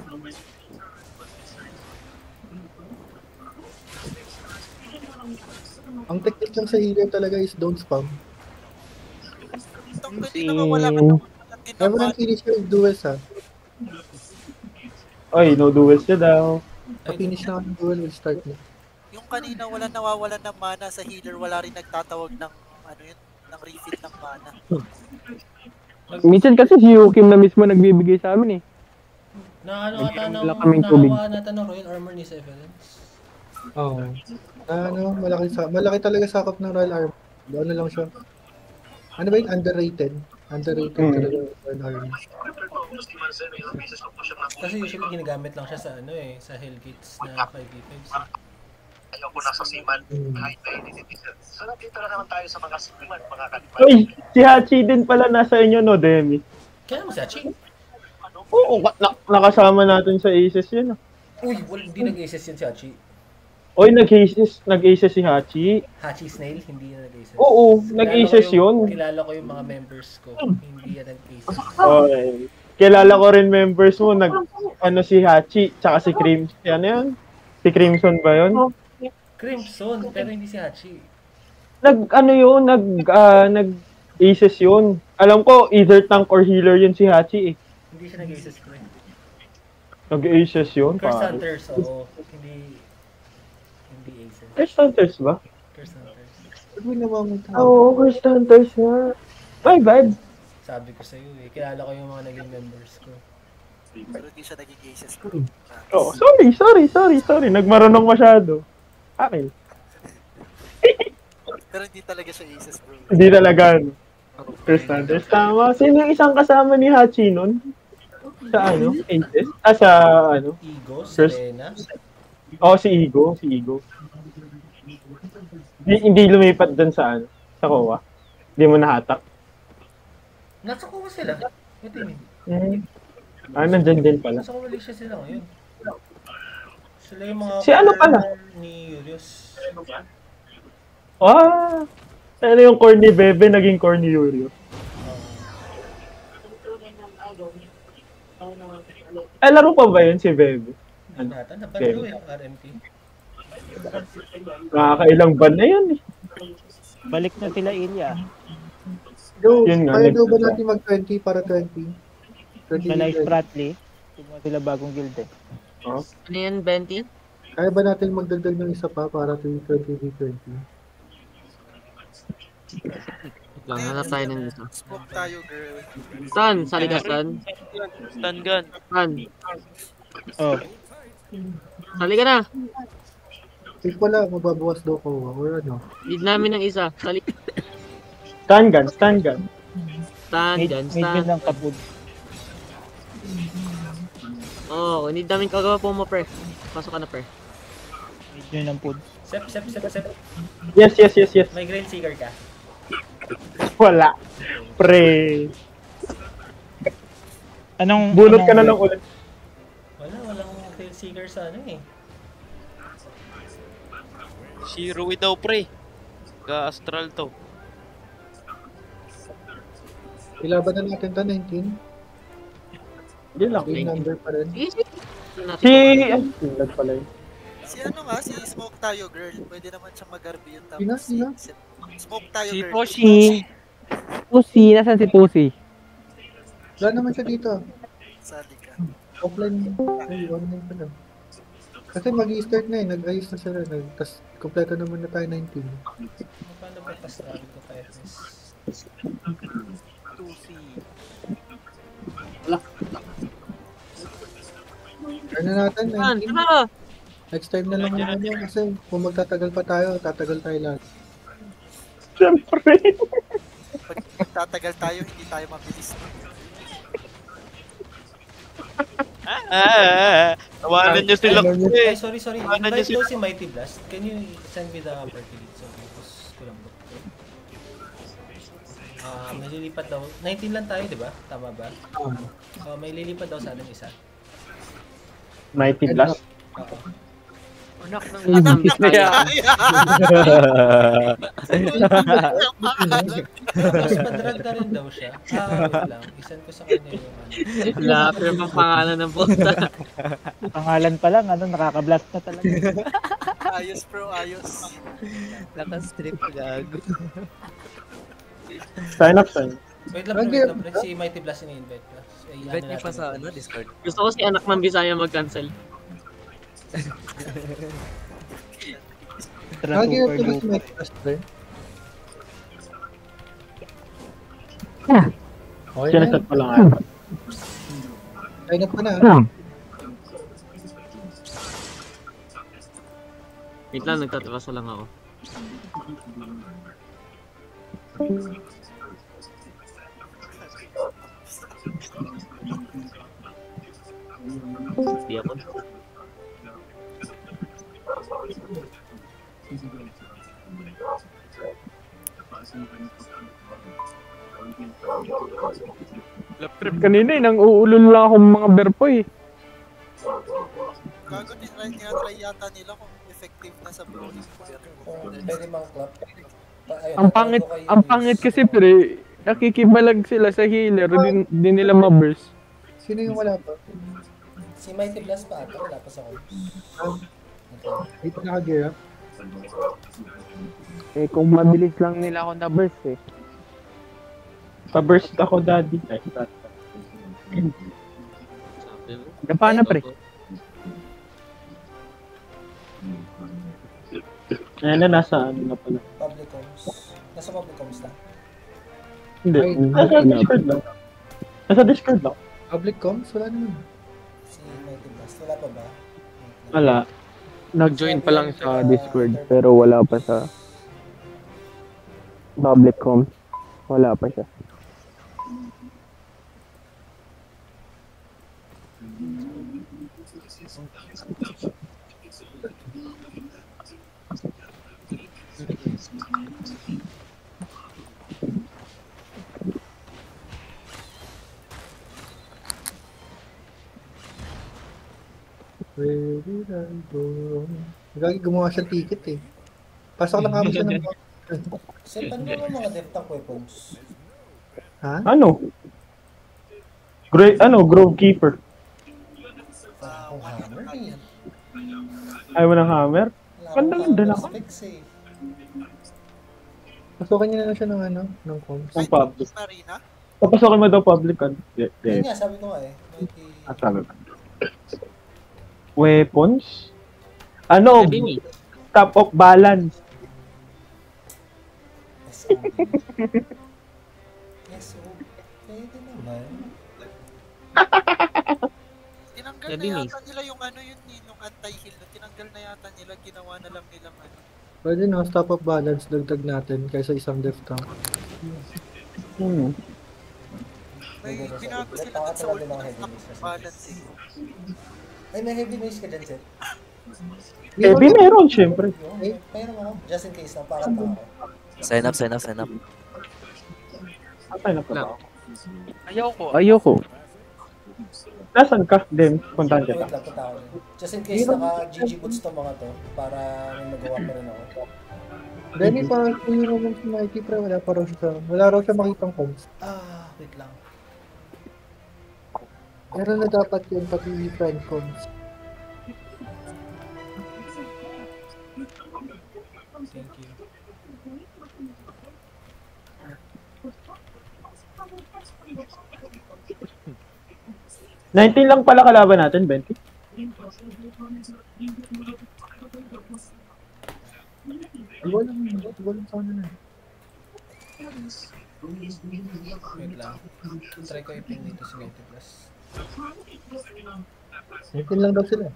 Ang technique lang sa healer talaga is don't spam. Itong pwede naman wala ka naman Everyone finish your duels ha. Oy, no duels na daw. Pa-finish na ang duel, will start na. Yung kanina wala nawawalan ng mana sa healer, wala rin nagtatawag ng ng refill ng mana. Minsan kasi si Yukim na mismo nagbibigay sa amin eh. Nakawa natin ng Royal Armor ni Severance. Oo. Malaki talaga sakop ng Royal Armor. Doon na lang siya. Ano ba yun? Underrated. Underrated talaga yung Royal Armor. Kasi usually ginagamit lang siya sa sa Hellgates na 5v5s. Ayoko na sa Siman, kahit na initiative. So, nandito na naman tayo sa mga Siman, mga kalipan. Uy, si Hachi din pala nasa inyo, no, Demi? Kaya mo si Hachi? Oo, nakasama natin sa Aces yun. Uy, hindi nag-aces yun si Hachi. Uy, nag-aces si Hachi. Hachi Snail, hindi na nag-aces. Oo, nag-aces yun. Kilala ko yung mga members ko, hindi yan nag-aces. Okay. Kilala ko rin members mo, si Hachi, tsaka si Crimson. Ano yan? Si Crimson ba yun? Crimson, pero hindi si Hachi. Nag-aces yun. Alam ko, either tank or healer yun si Hachi eh. Hindi siya nag-aces ko eh. Nag-aces yun? Curse Hunters, oo. Hindi aces. Curse Hunters ba? Curse Hunters. Oo, Curse Hunters nga. Bye, vibe. Sabi ko sa'yo eh, kilala ko yung mga naging members ko. Pero hindi siya naging aces ko. Oh, sorry. Nagmarunong masyado. Akin. Pero hindi talaga siya aces, bro. Hindi talaga, no? First Hunters, tama. Sino yung isang kasama ni Hachi nun? Sa Aces? Sa Ego, First... Serena. Si Ego. Hindi lumipat dun sa Kowa. Hindi mo nahatak. Nasa Kowa sila. What do you Hmm. mean? Nandyan din pala. Nasa Malaysia sila ngayon. Sila yung mga Si ano pala? Ni Yurius. Pero yung core ni Bebe naging core ni Yurius. Laro pa ba yun si Bebe? Nata, napalo yung RMT. Nakakailang ban na yan eh. Balik na sila Ilya. Yo, Yun nga, kaya next daw ba na. natin mag-20 para 20? 20 Sa Life Spratley. Tingnan sila bagong guild eh. Oh. Ano yan, 20? Kaya ba natin magdagdag ng isa pa para 20v20? Lang, hanap tayo ng isa. Smoke tayo, girl. Saan? Sa ligasan? Stun gun. Saan? Oh. Sali ka na. Wait, wala, mababawas daw ko. Or ano? Lead namin ng isa. Sali. Stun gun, stun gun. Stand dyan, Mid stand. ng kapud. Oo, need namin kagawa po mo, pre. Pasok ka na, pre. Mid yun ng pud. Sep. Yes. May Grail Seeker ka. Wala. Pre. Bunot ka na lang ulit. Walang Grail Seeker sa ano eh. Shiro daw pre. Ka-astral to. Ilaban na natin to, 19. Hindi lang. Same number pa rin. Lag pala yun. Si ano nga, si Smoke tayo, girl. Pwede naman siyang mag-RB yung tapos. Sino? Smoke tayo, Si girl. Toshi. Toshi, nasan si Toshi? Wala naman siya dito. Sali ka. Offline. Ay, online pa lang. Kasi mag-i-start na eh. Nag-ayos na sila. Tapos, kompleto naman na tayo 19. Paano ba tas-travel ko tayo? Ano natin, 19? Next time na lang yung ano. Kasi kung magtatagal pa tayo, tatagal tayo lahat. Siyempre. Pag tatagal tayo, hindi tayo mabilis. Tawanan nyo sila. Ay, sorry. Tawanan nyo Invite sila. daw si Mighty Blast. Can you send me the party lead? So, tapos ko lang ba? May lilipat daw. 19 lang tayo, di ba? Tama ba? May lilipat daw sa anong isa. Mighty Blast. Oo. Anak ng Tapos padrag na rin daw siya. Wait lang. Isan ko sa kanya yung ano. Wala, pero pang pangalan ng puta. Pangalan pa lang, nakaka-blast na talaga. Ayos, bro, ayos. Naka-strip gago. Sign up. Wait lang, pre. Si Mighty Blast ini-invite na. Invite niyo pa sa Discord. Gusto ko si anak ng Bisaya mag-cancel. Lagi na ito si Mike Casper. Okay na. Sinasat pa lang ako. Sign up ko na. Wait lang, nagtatrasa lang ako. Di ako. Kanina nang uulol lang akong mga berpoy. Gago, tinatry yata nila kung effective na sa brawling. Pwede mang club. Ang pangit kasi pre, nakikibalag sila sa healer, din nila ma-burst. Sino yung wala pa? Si Mighty Blast pa ata, wala pa sa comms. Hindi pa naka-gear up. Kung mabilis lang nila ako na-burst eh. Pa-burst ako, daddy. Paano pre? Ayan na, nasa ano na pala. Public comms. Nasa public comms na. Hindi, nasa Discord lang. Nasa Discord lang. Public comms? Wala naman. Si Mighty Blast, wala pa ba? Wala. Nag-join pa lang sa Discord pero wala pa sa public com. Wala pa siya. Lagi gumawa siya ticket eh. Pasok lang kami siya ng Saan ba mga dev-tank weapons? Ha? Ano? Grove Keeper. Hammer? Ayaw mo ng hammer? Wala Ganda na ako. Specs eh. Pasukan niya na lang siya ng ng comms. Ang public. Arena? Papasokin mo daw public kan. Yun nga, sabi ko nga eh. Sabi ko. Weapons? Ano? Top of balance. SO. Pwede naman. Tinanggal na yata nila yung yung anti-heal na tinanggal na yata nila, ginawa na lang nilang Pwede no, stop of balance, dagdag natin kaysa isang def tank. May binago sila dun sa ulti ng stop of balance eh. Ay, may heavy mace ka dyan, Seth? Heavy meron, syempre. Mayroon ako, just in case na parang ako. Sign up. Atay na pala ako. Ayoko. Nasaan ka? Dem, puntahan kita. Wait lang, punta ako. Just in case naka-GG boots to mga to, para may magawa pa rin ako. Benny, parang kung yung si Mikey, pre, wala raw siya makitang comms. Wait lang. Meron na dapat yun, pati friend comms. Thank you. $19 lang pala kalaban natin, 20. Walang sana na. Wait lang. Try ko i-ping dito si 90 plus. 19 lang daw sila.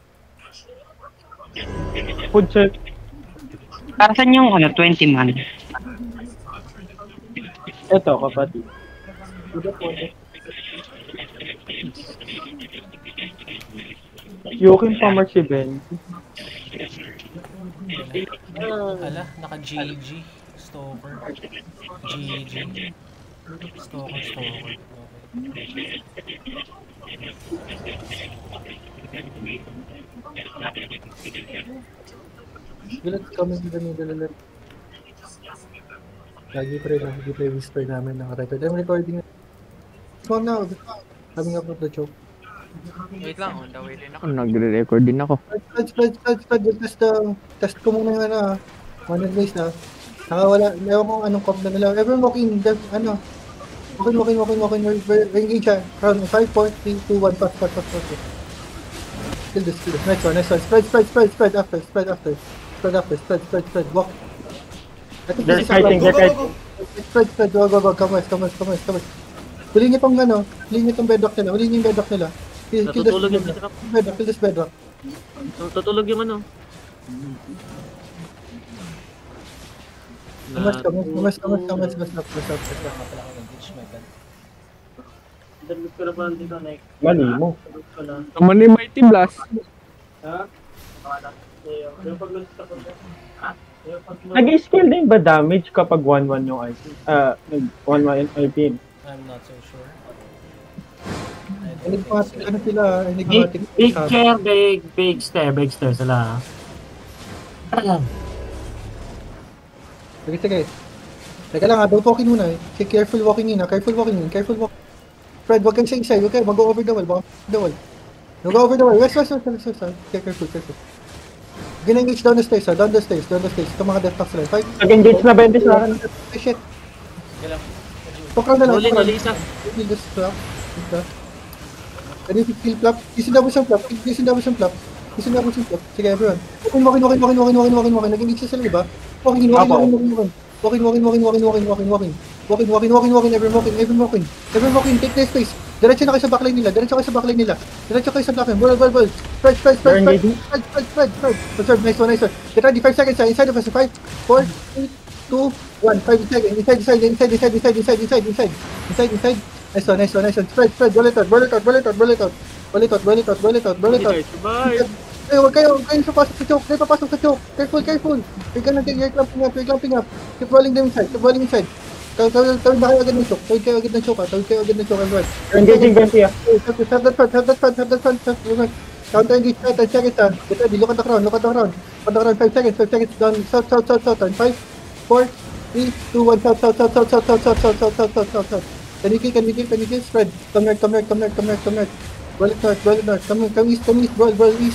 Food check. Para saan yung 20 man? Ito, kapatid. Yokin pa March event. Ala, naka-GG. Stalker. GG. Stalker. Okay. Gulat kami sa middle. Lagi pa rin ang gameplay whisper namin naka-record. I'm recording. So now, coming up with the choke. Wait lang, on the way din ako. Nagre-record din ako. Test ko muna yung one advice na. Nakawala, ewan kung anong comp na nila. Everyone walk in, walk in, engage siya. Round 5, 4, 3, 2, 1, pass. Kill this. Nice one. Spread after. Walk. They're fighting. Spread, go. Come on. Huli niyo tong bedrock nila. Natutulog yung bedrock. Kill this bedrock. Tutulog yung ano. Kamas. Mali mo. Naman ni Mighty Blast. Nag-scale din ba damage kapag 1-1 yung item? 1-1 yung item? I'm not so sure. Big chair, big stair sila. Sige. Teka lang don't walk in muna eh. Careful walking in. Fred, wag kang sa inside, okay? Mag-go over the wall, Go over the wall. West. Okay, careful. Gina-engage down the stairs. Ito mga death packs lang. Nag-engage na 20 sa akin. Shit. Pokraw na lang. Nuli isa. Can you feel flap? Isinabos yung flap. Sige, everyone. Walking. Nag-engage sila, diba? Walking. Everyone walking. Take their space. Diretso na kayo sa backline nila. Diretso kayo sa backline. Ball. Spread. Observe, nice one. Get ready, 5 seconds. Inside of us. 5, 4, 3, 2, 1. 5 seconds. Inside. Nice one. Spread. Bullet out. Hey, huwag kayo papasok sa choke. Careful. We're clamping up. Keep rolling them inside. Tawid na kayo agad ng choke. Everyone. Engaging 20 Have that front. Counter engage, 10 seconds. Get ready, look at the crown. 5 seconds. Down, south. 5, 4, 3, 2, 1, south. Can we kill? Spread. Come north. Roll it north. Come east. Roll east.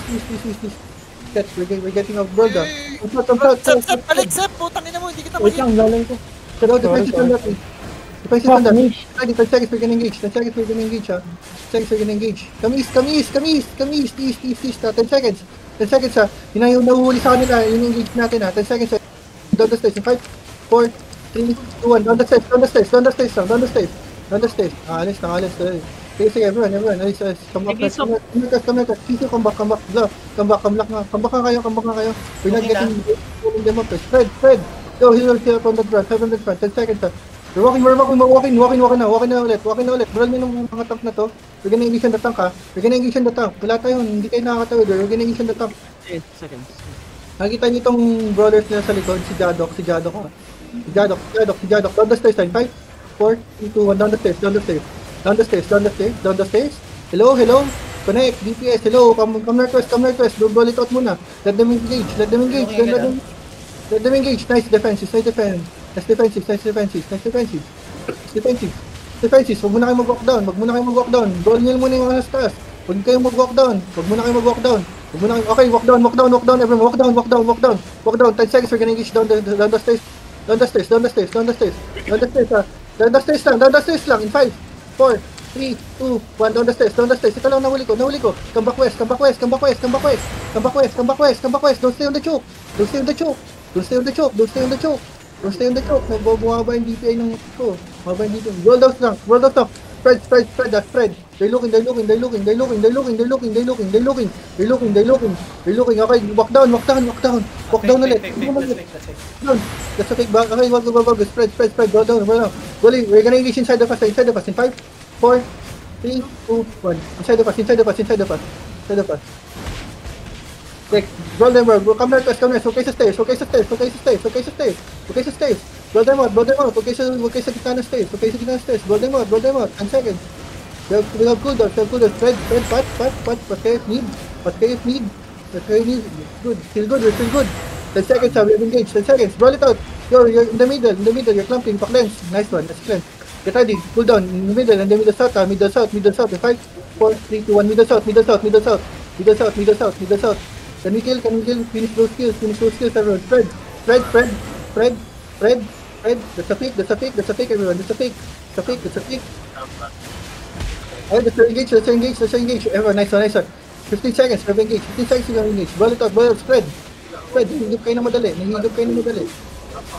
We're getting out, bro. Sep, balik, Sep. Putang ina mo, hindi kita Wait lang, lalay ko. Go, defensive on that. Defensive on that. 10 seconds, we're gonna engage. 10 seconds, we're gonna engage, ha. 10 seconds, we're gonna engage. Come east, east, 10 seconds. 10 seconds, ha. Yun ang yung nahuhuli sa kanila, yung engage natin, ha. 10 seconds, ha. Down the stairs, in 5, 4, 3, 2, 1, down the stairs. Nakalis. Sige, everyone, alis. Come back, Kiso, come back, blah. Come back na kayo. We're not getting them up, spread. Go, heal from the front, 10 seconds, ha. We're walking na ulit. Bral mo yung mga tank na to. We're gonna engage on the tank, ha. Wala tayo, hindi kayo nakakatawid. We're gonna engage on the tank. 8 seconds. Nakikita niyo itong brawlers na sa likod, si Jadok, ha. Si Jadok. Down the stairs, 5, 4, 3, 2, 1, down the stairs. Hello. Connect, DPS, hello. Come northwest. Don't roll it out muna. Let them engage. Let them engage. Nice defensive. Nice defensive. Huwag muna kayo mag-walk down. Roll nyo muna yung mga nasa taas. Huwag kayong mag-walk down. Okay, walk down, everyone. Walk down. 10 seconds, we're gonna engage down the stairs. Down the stairs, ha. Down the stairs lang. In 5, 4, 3, 2, 1, down the stairs. Ito lang, nahuli ko. Come back west. Don't stay on the choke. Bumaba yung DPI ng ko. Roll out lang. Spread. They're looking. Okay, walk down ulit. That's okay, okay, wag. Spread, go down. We're gonna engage inside of us, in 5, 4, 3, 2, 1. Inside of us. Like, roll them out. Come northwest. Okay sa stairs. Roll them out. Okay sa gitna ng stairs. Roll them out. 10 seconds. We have cooldown. Spread. What kayo need? Good. Feel good. 10 seconds, we have engaged. 10 seconds. Roll it out. You're in the middle. You're clumping. Pa-cleanse. Nice one. Let's cleanse. Get ready. Cool down. In the middle. And then middle south. Middle south. In 5, 4, 3, 2, 1. Middle south. Can we kill? Finish those kills, everyone. Spread. That's a fake, everyone. That's a fake. Alright, let's engage. Everyone, nice one. 15 seconds, we have engaged. 15 seconds, we have engaged. Roll it out, spread. Nahihigop kayo na madali.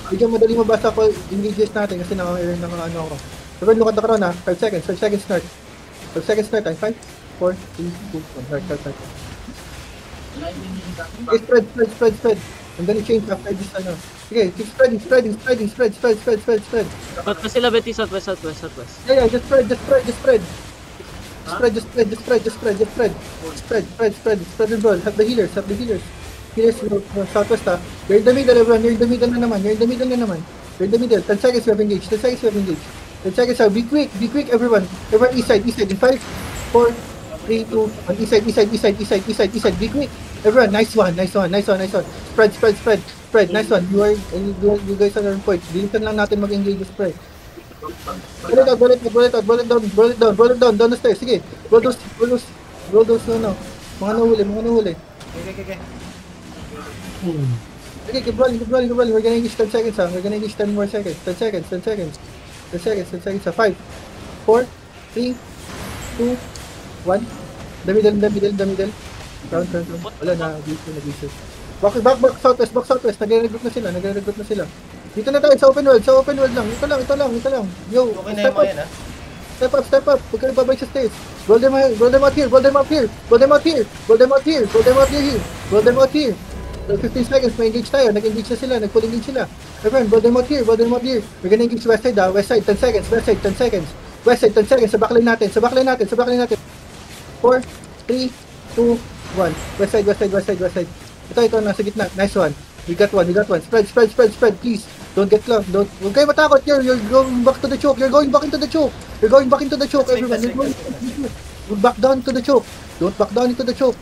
Hindi madali mabasa ko engages natin kasi naka-air na mga ano ako. Everyone, look at the crown, ha. 5 seconds start. 5 seconds start, 5, 4, 3, 2, 1. Start. Okay, spread. I'm gonna change after this, ano. Okay, keep spreading. Spread. Ba't pa sila, Betty? Southwest. Yeah, just spread. Spread and roll. Have the healers. Healers, southwest, ha. You're in the middle, everyone. You're in the middle na naman. 10 seconds, we have engaged. 10 seconds, ha. Be quick, everyone. Everyone, east side. In 5, 4, 3, 2, 1. East side. Be quick. Everyone, nice one. Spread. Nice one. You guys are on point. Dilitan lang natin mag-engage spread. Roll it down. Down the stairs. Sige. Roll those, no. Mga nahuli. Okay. Okay, keep rolling. We're gonna engage 10 seconds, ha. We're gonna engage 10 more seconds. 10 seconds, ha. 5, 4, 3, 2, 1. The middle. Round. Wala na, dito. Back southwest. Nagre-regroup na sila. Dito na tayo, sa open world lang. Ito lang. Yo, okay na yung mga yan, ha? Step up. Huwag kayo babalik sa stage. Roll them out here. 15 seconds, may engage tayo. Nag-engage na sila. Nag-full engage sila. Everyone, roll them out here. We're gonna engage west side, ha. West side, 10 seconds. Sa backline natin. 4, 3, 2, 1. West side. Ito, nasa gitna. Nice one. We got one. Spread, please. Don't get close. Huwag kayo matakot. You're going back to the choke. You're going back into the choke, everyone. Back down to the choke. Don't back down into the choke.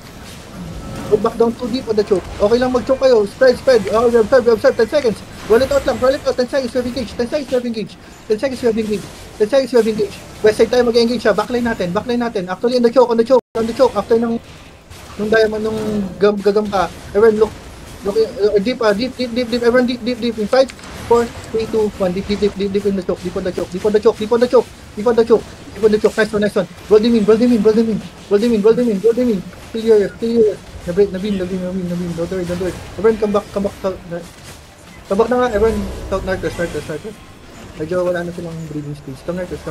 Don't back down too deep on the choke. Okay lang mag-choke kayo. Spread. Oh, we observe. 10 seconds. Roll it out. 10 seconds, we have engaged. 10 seconds, we have engaged. West side tayo mag-engage, ha. Backline natin. Actually, on the choke. After ng nung diamond, nung gagampa. Everyone, look, deep, everyone, deep, in 5, 4, 3, 2, 1, deep in the choke, deep on the choke. Nice one. Roll them in. Still yours. Nabim. Don't worry. Everyone, come back. Come back na nga, everyone, south northwest. Medyo wala na silang breathing space. Come northwest.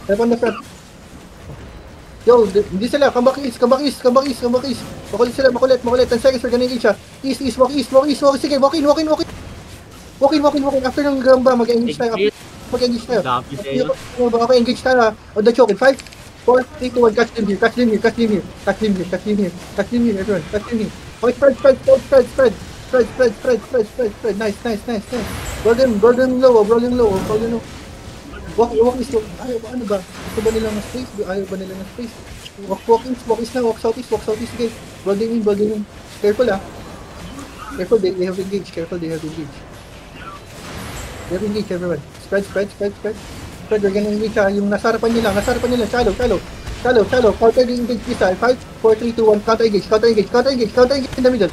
Step on the front. Yo, hindi sila. Come back east. Makulit sila. 10 seconds, we're gonna engage siya. East, walk east. Sige, walk in. After ng gamba, mag-engage tayo. Okay, engage tayo. On the choke in 5, 4, 3, 2, 1. Catch them here, everyone. Catch them here. Okay, spread. Nice. Golden low. Walk east. Ano ba? Gusto ba nilang space? Ayaw ba nilang space? Walk east na. Walk southeast. Sige. Roll them in. Careful, Careful, they have engaged. They have engaged, everyone. Spread. We're gonna engage, yung nasarapan nila. Shallow. Counter engage isa. 5, 4, 3, 2, 1. Counter engage in the middle.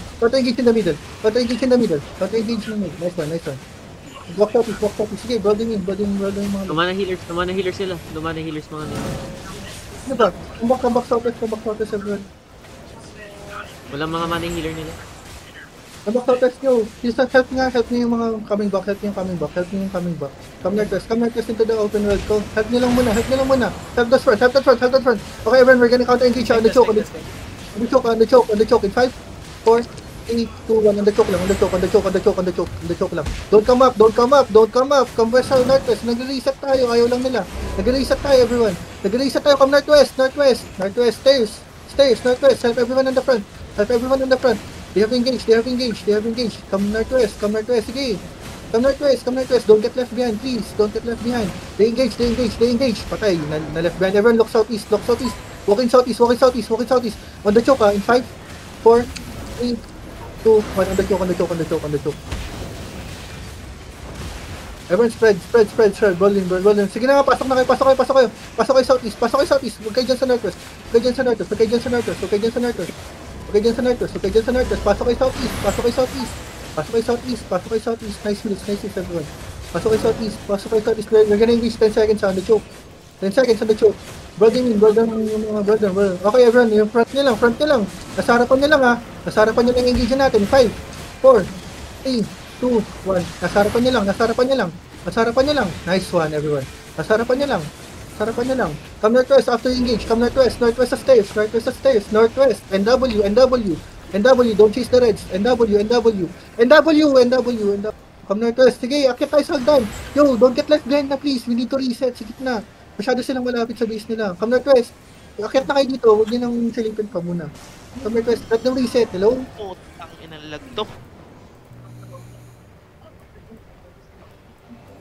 Nice one. Walk out. Sige, building mga. Lumana healers sila. Mga nila. Ano ba? Come back southwest, everyone. Walang mga mana healer nila. Come back southwest nyo. Help nyo yung mga coming back. Come northwest into the open world. Help nyo lang muna. Help the front. Okay, everyone, we're gonna counter engage on the choke. In 5, 4, 3, 2, 1. On the choke lang. Don't come up. Come west or northwest. Nag-reset tayo. Ayaw lang nila. Nag-reset tayo, everyone. Come northwest. Stairs. Northwest. Help everyone on the front. They have engaged. Come northwest. Sige. Come northwest. Don't get left behind, please. They engage. Patay. Na left behind. Everyone, look southeast. Walk in southeast. On the choke, in 5, 4, 3, 2, 1. On the choke. Everyone, spread. Roll in. Sige na nga, pasok kayo. Pasok kayo southeast. Huwag kayo dyan sa northwest. Pasok kayo southeast. Nice hits, everyone. Pasok kayo southeast. We're gonna engage 10 seconds on the choke. Building in yung mga brother. Okay, everyone, yung front nyo lang. Nasarapan nyo lang, Nasarapan nyo lang engage natin. 5, 4, 3, 2, 1. Nasarapan nyo lang. Nice one, everyone. Nasarapan nyo lang. Come northwest after you engage. Northwest sa stairs. Northwest. NW. Don't chase the reds. NW. Come northwest. Sige, akit tayo sa hagdan. Yo, don't get left behind na, please. We need to reset. Sige na. Masyado silang malapit sa base nila. Come northwest. Akit na kayo dito. Huwag nyo nang silipin pa muna. Come northwest. Let them reset. Hello? Putang inalag to.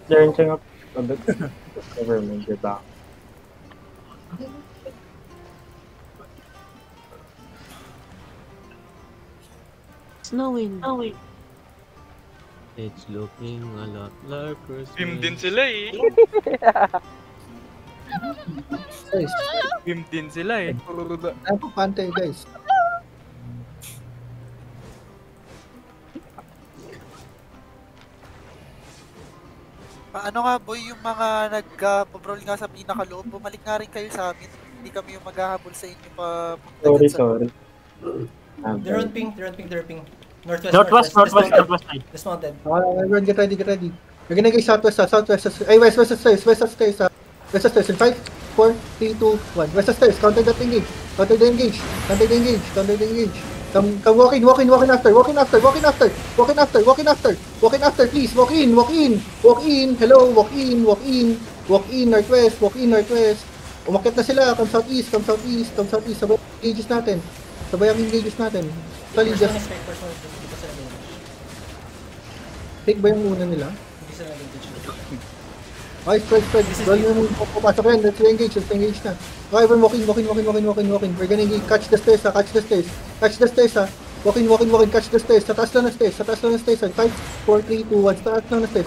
They're inching up a bit. Never mind, you're back. Snowing. It's looking a lot like Christmas. Swim din sila eh. Swim din sila eh. Ako, pantay, guys. Ano nga boy, yung mga nag-pabrol nga sa pinakaloob, bumalik nga rin kayo sa amin. Hindi kami yung maghahabol sa inyo pa. Sorry. They're on ping. Northwest side. Dismounted. Everyone, get ready. We're gonna go southwest. West sa stairs. West sa stairs. In 5, 4, 3, 2, 1. West sa stairs. Counter the engage. Come walk in after, please. Walk in. Hello, walk in northwest. Umakyat na sila. Come southeast. Sabay ang engages natin. Actually, just take ba yung una nila? Okay, spread. Roll nyo yung papasok yan. Let's engage na. Okay, everyone, walk in. We're gonna engage. Catch the stairs. Walk in. Catch the stairs. Sa taas lang na stairs. 5, 4, 3, 2, 1. Taas lang na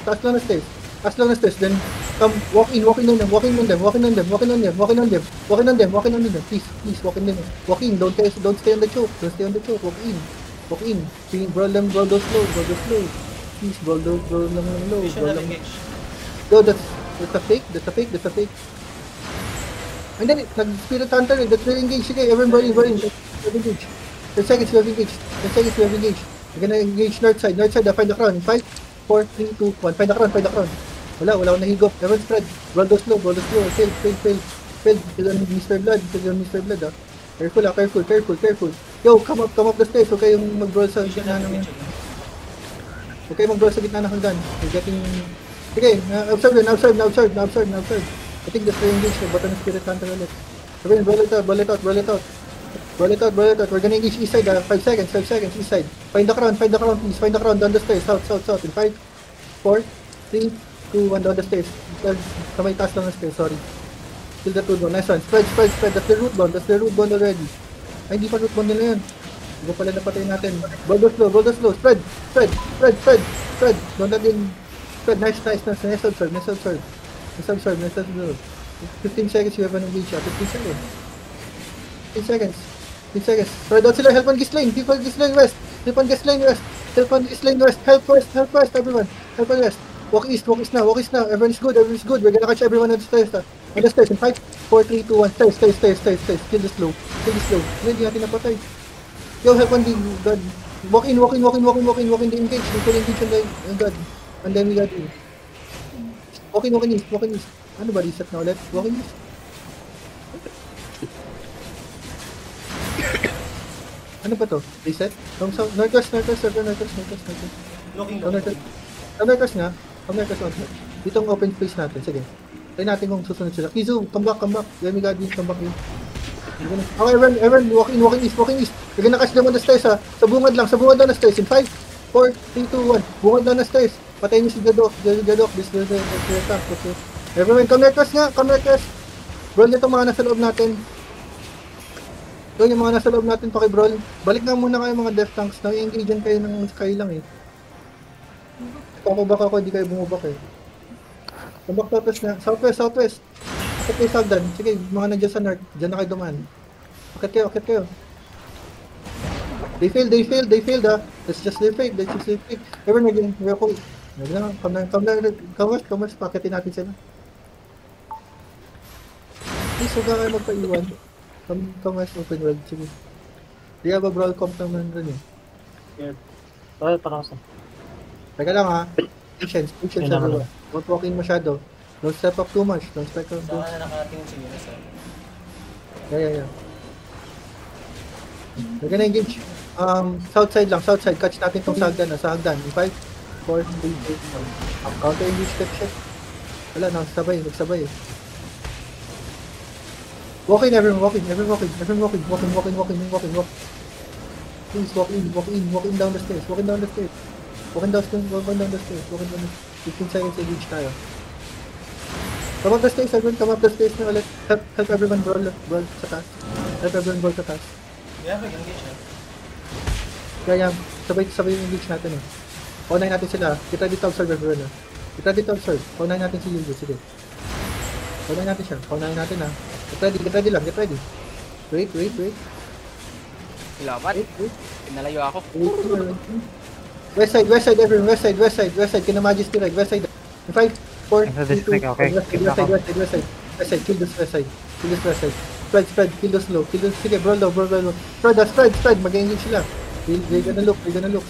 stairs. Then Come, walk in on them, walk in on them, walk in on them, walk in on them, walk in on them, walk in on them, walk in on them. Please, walk in them. Walk in, don't stay on the choke, walk in. Walk in. Brawl those slow. Please, brawl them low, brawl them. Yo, that's a fake. And then, nag-spirit hunter, that's very engaged. Sige, everybody, engage. 10 seconds, we have engaged. We're gonna engage north side, find the crown. 5, 4, 3, 2, 1, find the crown. Wala akong nahigop. Everyone spread. Brawl those slow. Fail. Kill on Mr. Blood, ah. Careful. Yo, come up the stairs. Huwag kayong mag-brawl sa gitna ng... We're getting... Sige, observe. I think that's very engaged. Button of Spirit Hunter ulit. Everyone, brawl it out. We're gonna engage east side, 5 seconds, east side. Find the crown, please. Find the crown down the stairs. South. In 5, 4, 3, 2, 1, down the stairs. Kamay taas lang ng stairs, sorry. Kill the root bond. Nice one. Spread. That's the root bond already. Ay, hindi pa root bond nila yun. Hindi pala napatay natin. Brawl the slow. Spread. Don't let in. Spread. Nice. Nice observe. 15 seconds, you have an engage. 15 seconds. Spread out sila. Help on Gislaine. Help on Gislaine West. Help west, everyone. Help on west. Walk east now. Everyone is good. We're gonna catch everyone on the stairs. In 5, 4, 3, 2, 1. Stairs. Kill the slow. Hindi natin napatay. Yo, help on the god. Walk in the engage. We full engage on the god. And then we got in. Walk in east. Ano ba, reset na ulit? Walk in east. Ano ba to? Reset? Northwest. Northwest nga. Dito ang open space natin. Sige. Try natin kung susunod sila. Kizu, come back. Let me guide you, come back in. Okay, everyone, walk in east. We're gonna catch them on the stairs, ha. Sa bungad lang the stairs. In 5, 4, 3, 2, 1. Bungad lang the stairs. Patayin niyo si Jadok. This is the attack. Everyone, come northwest. Brawl nito mga nasa loob natin. Ito yung mga nasa loob natin paki-brawl. Balik nga muna kayo mga death tanks. Nang-engage kayo ng sky lang eh. Baka hindi kayo bumubak eh. Bumabak southwest. Akit kayo Sagdan. Sige, mga nandiyan sa north. Diyan na kayo dumaan. Akit kayo. They failed ha. That's just their fate. Everyone again, we're cool. Come west. Pakitin natin sila. Please, huwag na kayo magpaiwan. Come west, open world. Sige. Di ba brawl comp naman rin eh. Yeah. Parang. Teka lang ha. Patience everyone. Don't walk in masyado. Don't step up too much. Saan na nakatingin si Yunus? Yeah. We're gonna engage. South side. Catch natin tong Sagdan. Sa Hagdan. 5, 4, 3, 2, 1. Counter engage step check. Wala, nagsabay eh. Walk in, everyone. Walk in. Please walk in down the stairs. 15 seconds engage tayo. Come up the stairs, everyone. Na ulit. Help everyone brawl sa taas. Yeah, engage na. Kaya sabay yung engage natin eh. Paunahin natin sila. Kita dito observe everyone. Paunahin natin si Yugo. Sige. Paunahin natin siya. Ha. Get ready. Wait. Ilapat. Pinalayo ako. West side, everyone. West side. Kina Majesty right. West side. 5, 4, 3, 2, West side. Kill this west side. Spread. Kill those low. Sige, brawl low. Spread. Mag-engage sila. They're gonna look.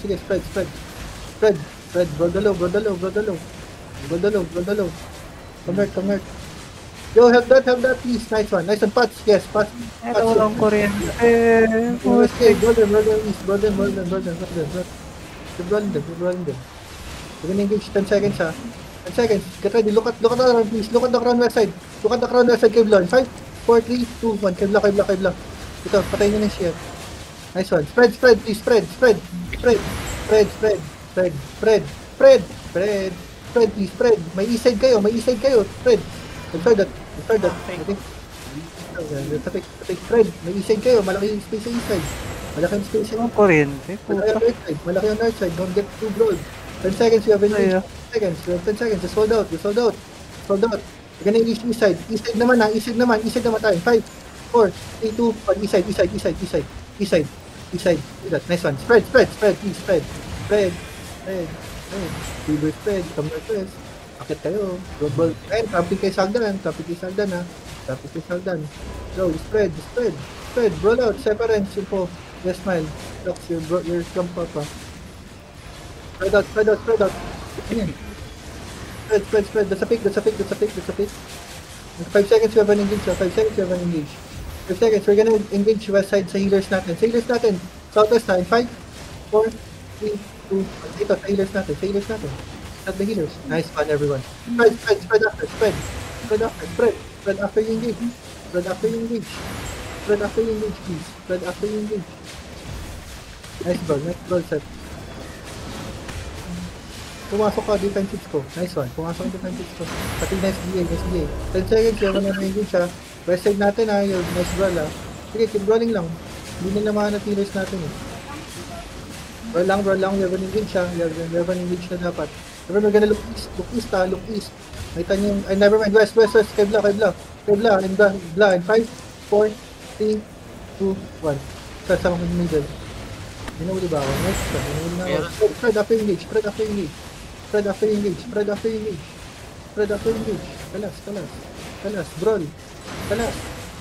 Sige, spread. Brawl the low. Come north. Yo, help that, please. Nice one, Pats. Yes, Pats. Ito walang kuryente. Brawl them. We're gonna engage 10 seconds, ha. 10 seconds. Get ready. Look at the crown, please. Look at the crown west side. Kevlar. 5, 4, 3, 2, 1. Kevlar. Ito, patayin nyo na yung shield. Nice one. Spread, please. Spread, please. Spread. May east side kayo. Spread. Start that. Spread. May east side kayo. Malaki yung space sa east side. Malaki yung space sa east side. Malaki yung north side. Don't get too broad. 10 seconds. We have 10 seconds. Just hold out. Sold out. We're gonna engage east side. East side naman tayo. 5, 4, 3, 2, 1. East side. Nice one. Spread, please, spread. River spread, come northwest. Akit kayo. Global. Ayun, trapping kay Sagdan ha. Go, spread. Roll out, separate, simple. Yes, smile. Look, your jump up ha. Spread out. Ayan. Spread. That's a pick. 5 seconds, we have an engage. 5 seconds, we're gonna engage west side sa healers natin. Southwest na, in 5, 4, 3, 2, 1. Ito, sa healers natin. At the healers. Nice one, everyone. Spread after you engage. Spread after you engage, please. Nice ball, set. Pumasok ka, defensive ko. Nice one. Pumasok ang defensive ko. Pati nice DA. 10 seconds, yung mga na-engage ha. West side natin ha, yung nice brawl ha. Sige, keep brawling lang. Hindi na naman na healers natin eh. Brawl lang, we have an engage ha. We have an engage na dapat. Pero we're gonna look east. Nakita niyo yung, ay never mind, west. Kay Bla. In 5, 4, 3, 2, 1. Sa mga middle. Hinuli ba ako? Nice. Hinuli na ako. Spread after engage. Kalas. Brawl.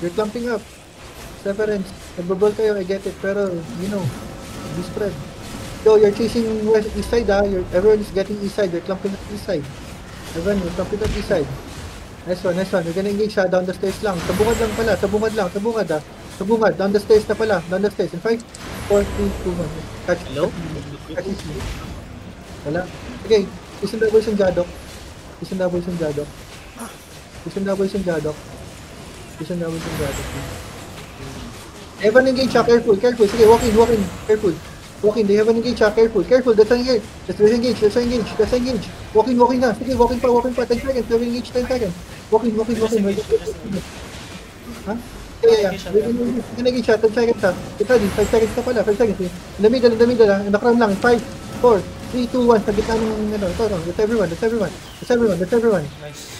You're clumping up. Severance. Nagbabrawl kayo, I get it. Pero, be spread. So, you're chasing east side ha. Everyone is getting east side. You're clumping up east side. Nice one. We're gonna engage ha. Down the stairs lang. Sabungad ha. Sabungad. Down the stairs na pala. In 5, 4, 3, 2, 1. Catch. Wala. Okay. Isang doubles yung Jadok. Evan engage ha. Careful. Sige, walk in. Careful. They have an engage ha. Careful. That's engage. Walk in na. Sige, walk in pa. 10 seconds. Have engage 10 seconds. Walk in. Ha? Yeah. We're gonna engage ha. 10 seconds ha. Get ready. 5 seconds na pala. 5 seconds. In the middle ha. In the crown lang. 5, 4, 3, 2, 1. Sa gitna ng ito. That's everyone. Nice.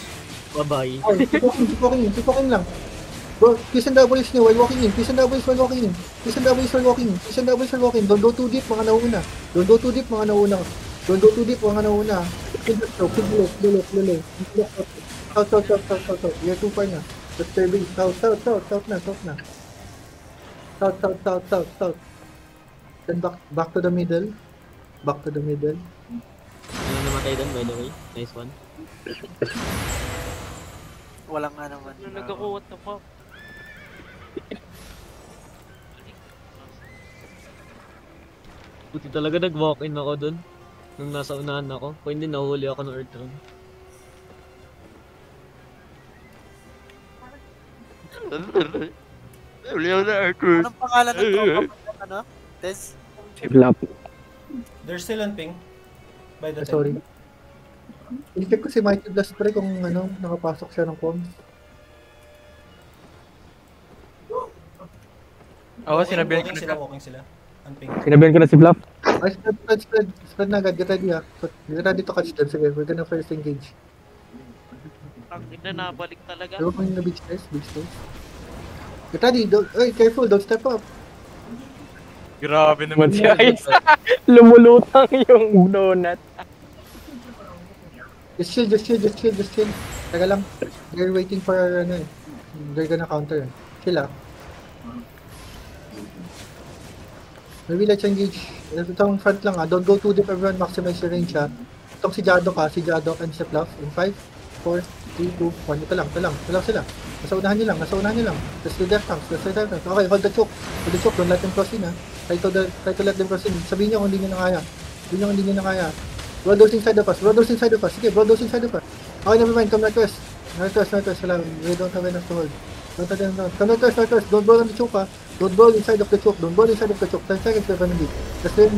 Bye-bye. Keep walking lang. Bro, kiss and doubles nyo while walking in. Kiss and doubles while walking in. Don't go too deep, mga nauna. Don't go too deep, mga nauna. Kill below. South. You're too far na. That's their base. South na. South. Then back to the middle. Ano namatay doon, by the way? Nice one. Walang nga naman. What the fuck? Buti talaga nag-walk-in ako doon. Nung nasa unahan ako. Kung hindi, nahuli ako ng Earthrealm. Anong pangalan ng tropa? Tez? They're still on ping. By the Sorry. I-check ko si Mighty Blast pre kung nakapasok siya ng comms. Sinabihan ko na. Walking sila. On ping. Sinabihan ko na si Bluff. Ay, spread na agad. Get ready ha. Get ready to catch them. Sige, we're gonna first engage. Ang ina, nabalik talaga. Diba kung yung big stairs? Get ready. Careful. Don't step up. Grabe naman si Ice. Lumulutang yung donut. Just chill. Teka lang. They're waiting for they're gonna counter. Chill ha. Maybe let's engage. Itong front lang ha. Don't go too deep, everyone. Maximize your range ha. Itong si Jadok and si Bluff. In 5, 4, 3, 2, 1. Ito lang sila. Nasa unahan nyo lang. Let's do death tanks. Okay, hold the choke. Don't let them cross in ha. Try to let them cross in. Sabihin nyo kung hindi nyo na kaya. Roll those inside of us. Sige, roll those inside of us. Okay, never mind. Come northwest. Wala. We don't have enough to hold. Come northwest. Don't roll on the choke ha. Don't roll inside of the choke. 10 seconds left on the beat. That's a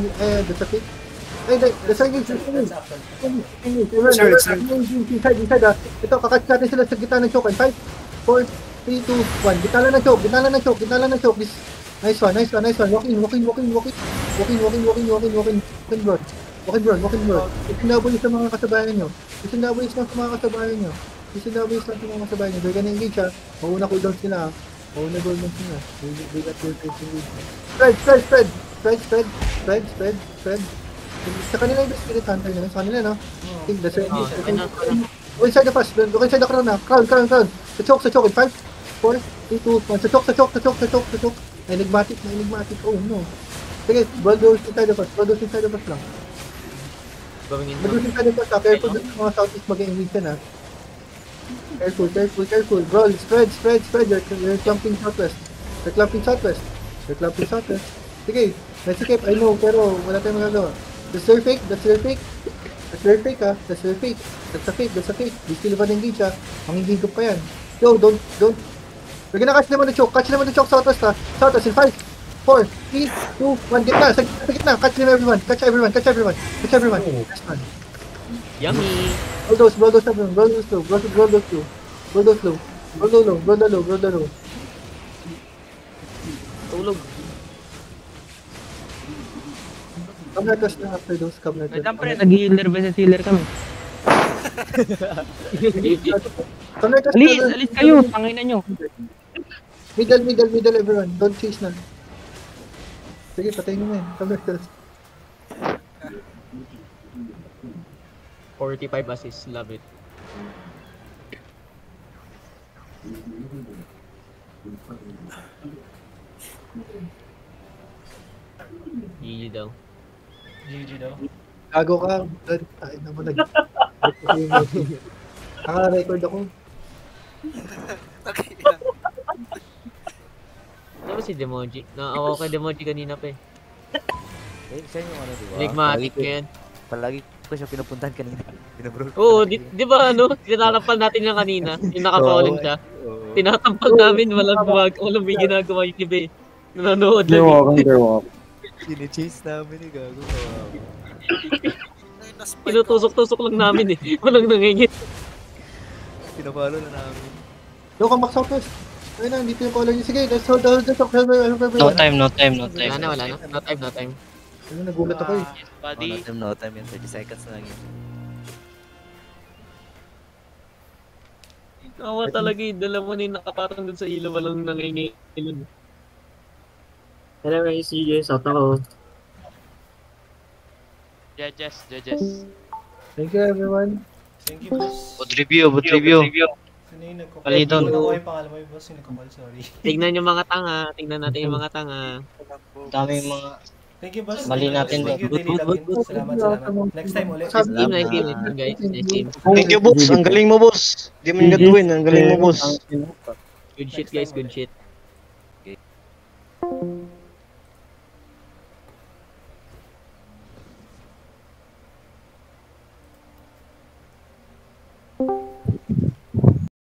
pick. That's a engage. Inside ha. Ito, kakatch natin sila sa gitna ng choke. 5, 4, 3, 2, 1. Gitna lang ng choke. Nice one. Walk in. Walking bro. Isang double sa mga kasabayan nyo. sinabi sa ating mga sabay niya. They're gonna engage ha. Mauna cooldown sila ha. Mauna cooldown sila. They got their first engage. Spread. Sa kanila yung Spirit Hunter nila. Sa kanila, no? I think that's it. Go inside the pass. Go inside the crown na. Crown. Sa choke. In 5, 4, 3, 2, 1. Sa choke. Enigmatic. Oh, no. Sige, Bulldoze inside the pass lang. Bulldoze inside the pass ha. Careful dun sa mga southeast mag-engage yan ha. Careful. Brawl, spread. You're clumping southwest. Sige, let's escape. I know, pero wala tayong magagawa. That's your fake ha. That's a fake. Di sila ba engage ha? Manghihigop pa yan. Yo, don't. We're gonna catch them on the choke. Southwest ha. Southwest in 5, 4, 3, 2, 1. Gitna. Sa gitna. Catch everyone. Catch everyone. Last one. Yummy! Bulldoze everyone. Bulldoze low. Tulog. Come let us na after those. Wait lang pre, nag-healer versus healer kami. Alis kayo, tangina nyo. Middle everyone. Don't chase na. Sige, patayin nyo na yan. Come let us. 45 assists, love it. GG daw. Gago ka. Ay naman naka-record ako. Ano ba si Demoji? Naawa kay Demoji kanina pa eh. Siya yung ano, diba? Enigmatic yan. Palagi ko siya pinupuntahan kanina. Binabro. Oo, di ba ano? Tinatampal natin yan kanina. Yung nakapauling siya. Tinatampal namin. Walang may ginagawa yung iba eh. Nanonood lang. Sine-chase namin eh, gago. Pinutusok-tusok lang namin eh. Walang nangingit. Pinapalo na namin. Yo, come back southwest. Ayun na, hindi pinapalo niyo. Sige, let's hold the talk. No time. Wala na. No time. Ayun, nagulat ako eh. No time yan. 30 seconds na lang yun. Awa talaga eh. Dalawa na yung nakaparang dun sa ilaw. Walang nangingit. Anyway, sige, sa ako. Judges. Thank you everyone. Thank you, boss. Good review. Sino yung nagkukul? Palidon. Hindi ko yung pangalan mo yung boss, yung nagkukul, sorry. Tignan yung mga tanga. Tignan natin yung mga tanga. Daming mga... Thank you, boss. Mali natin. Thank you, Daily Login. Salamat. Next time ulit. Nice team guys. Nice team. Thank you, boss. Ang galing mo, boss. Di mo nag-win. Ang galing mo, boss. Good shit guys. Good shit.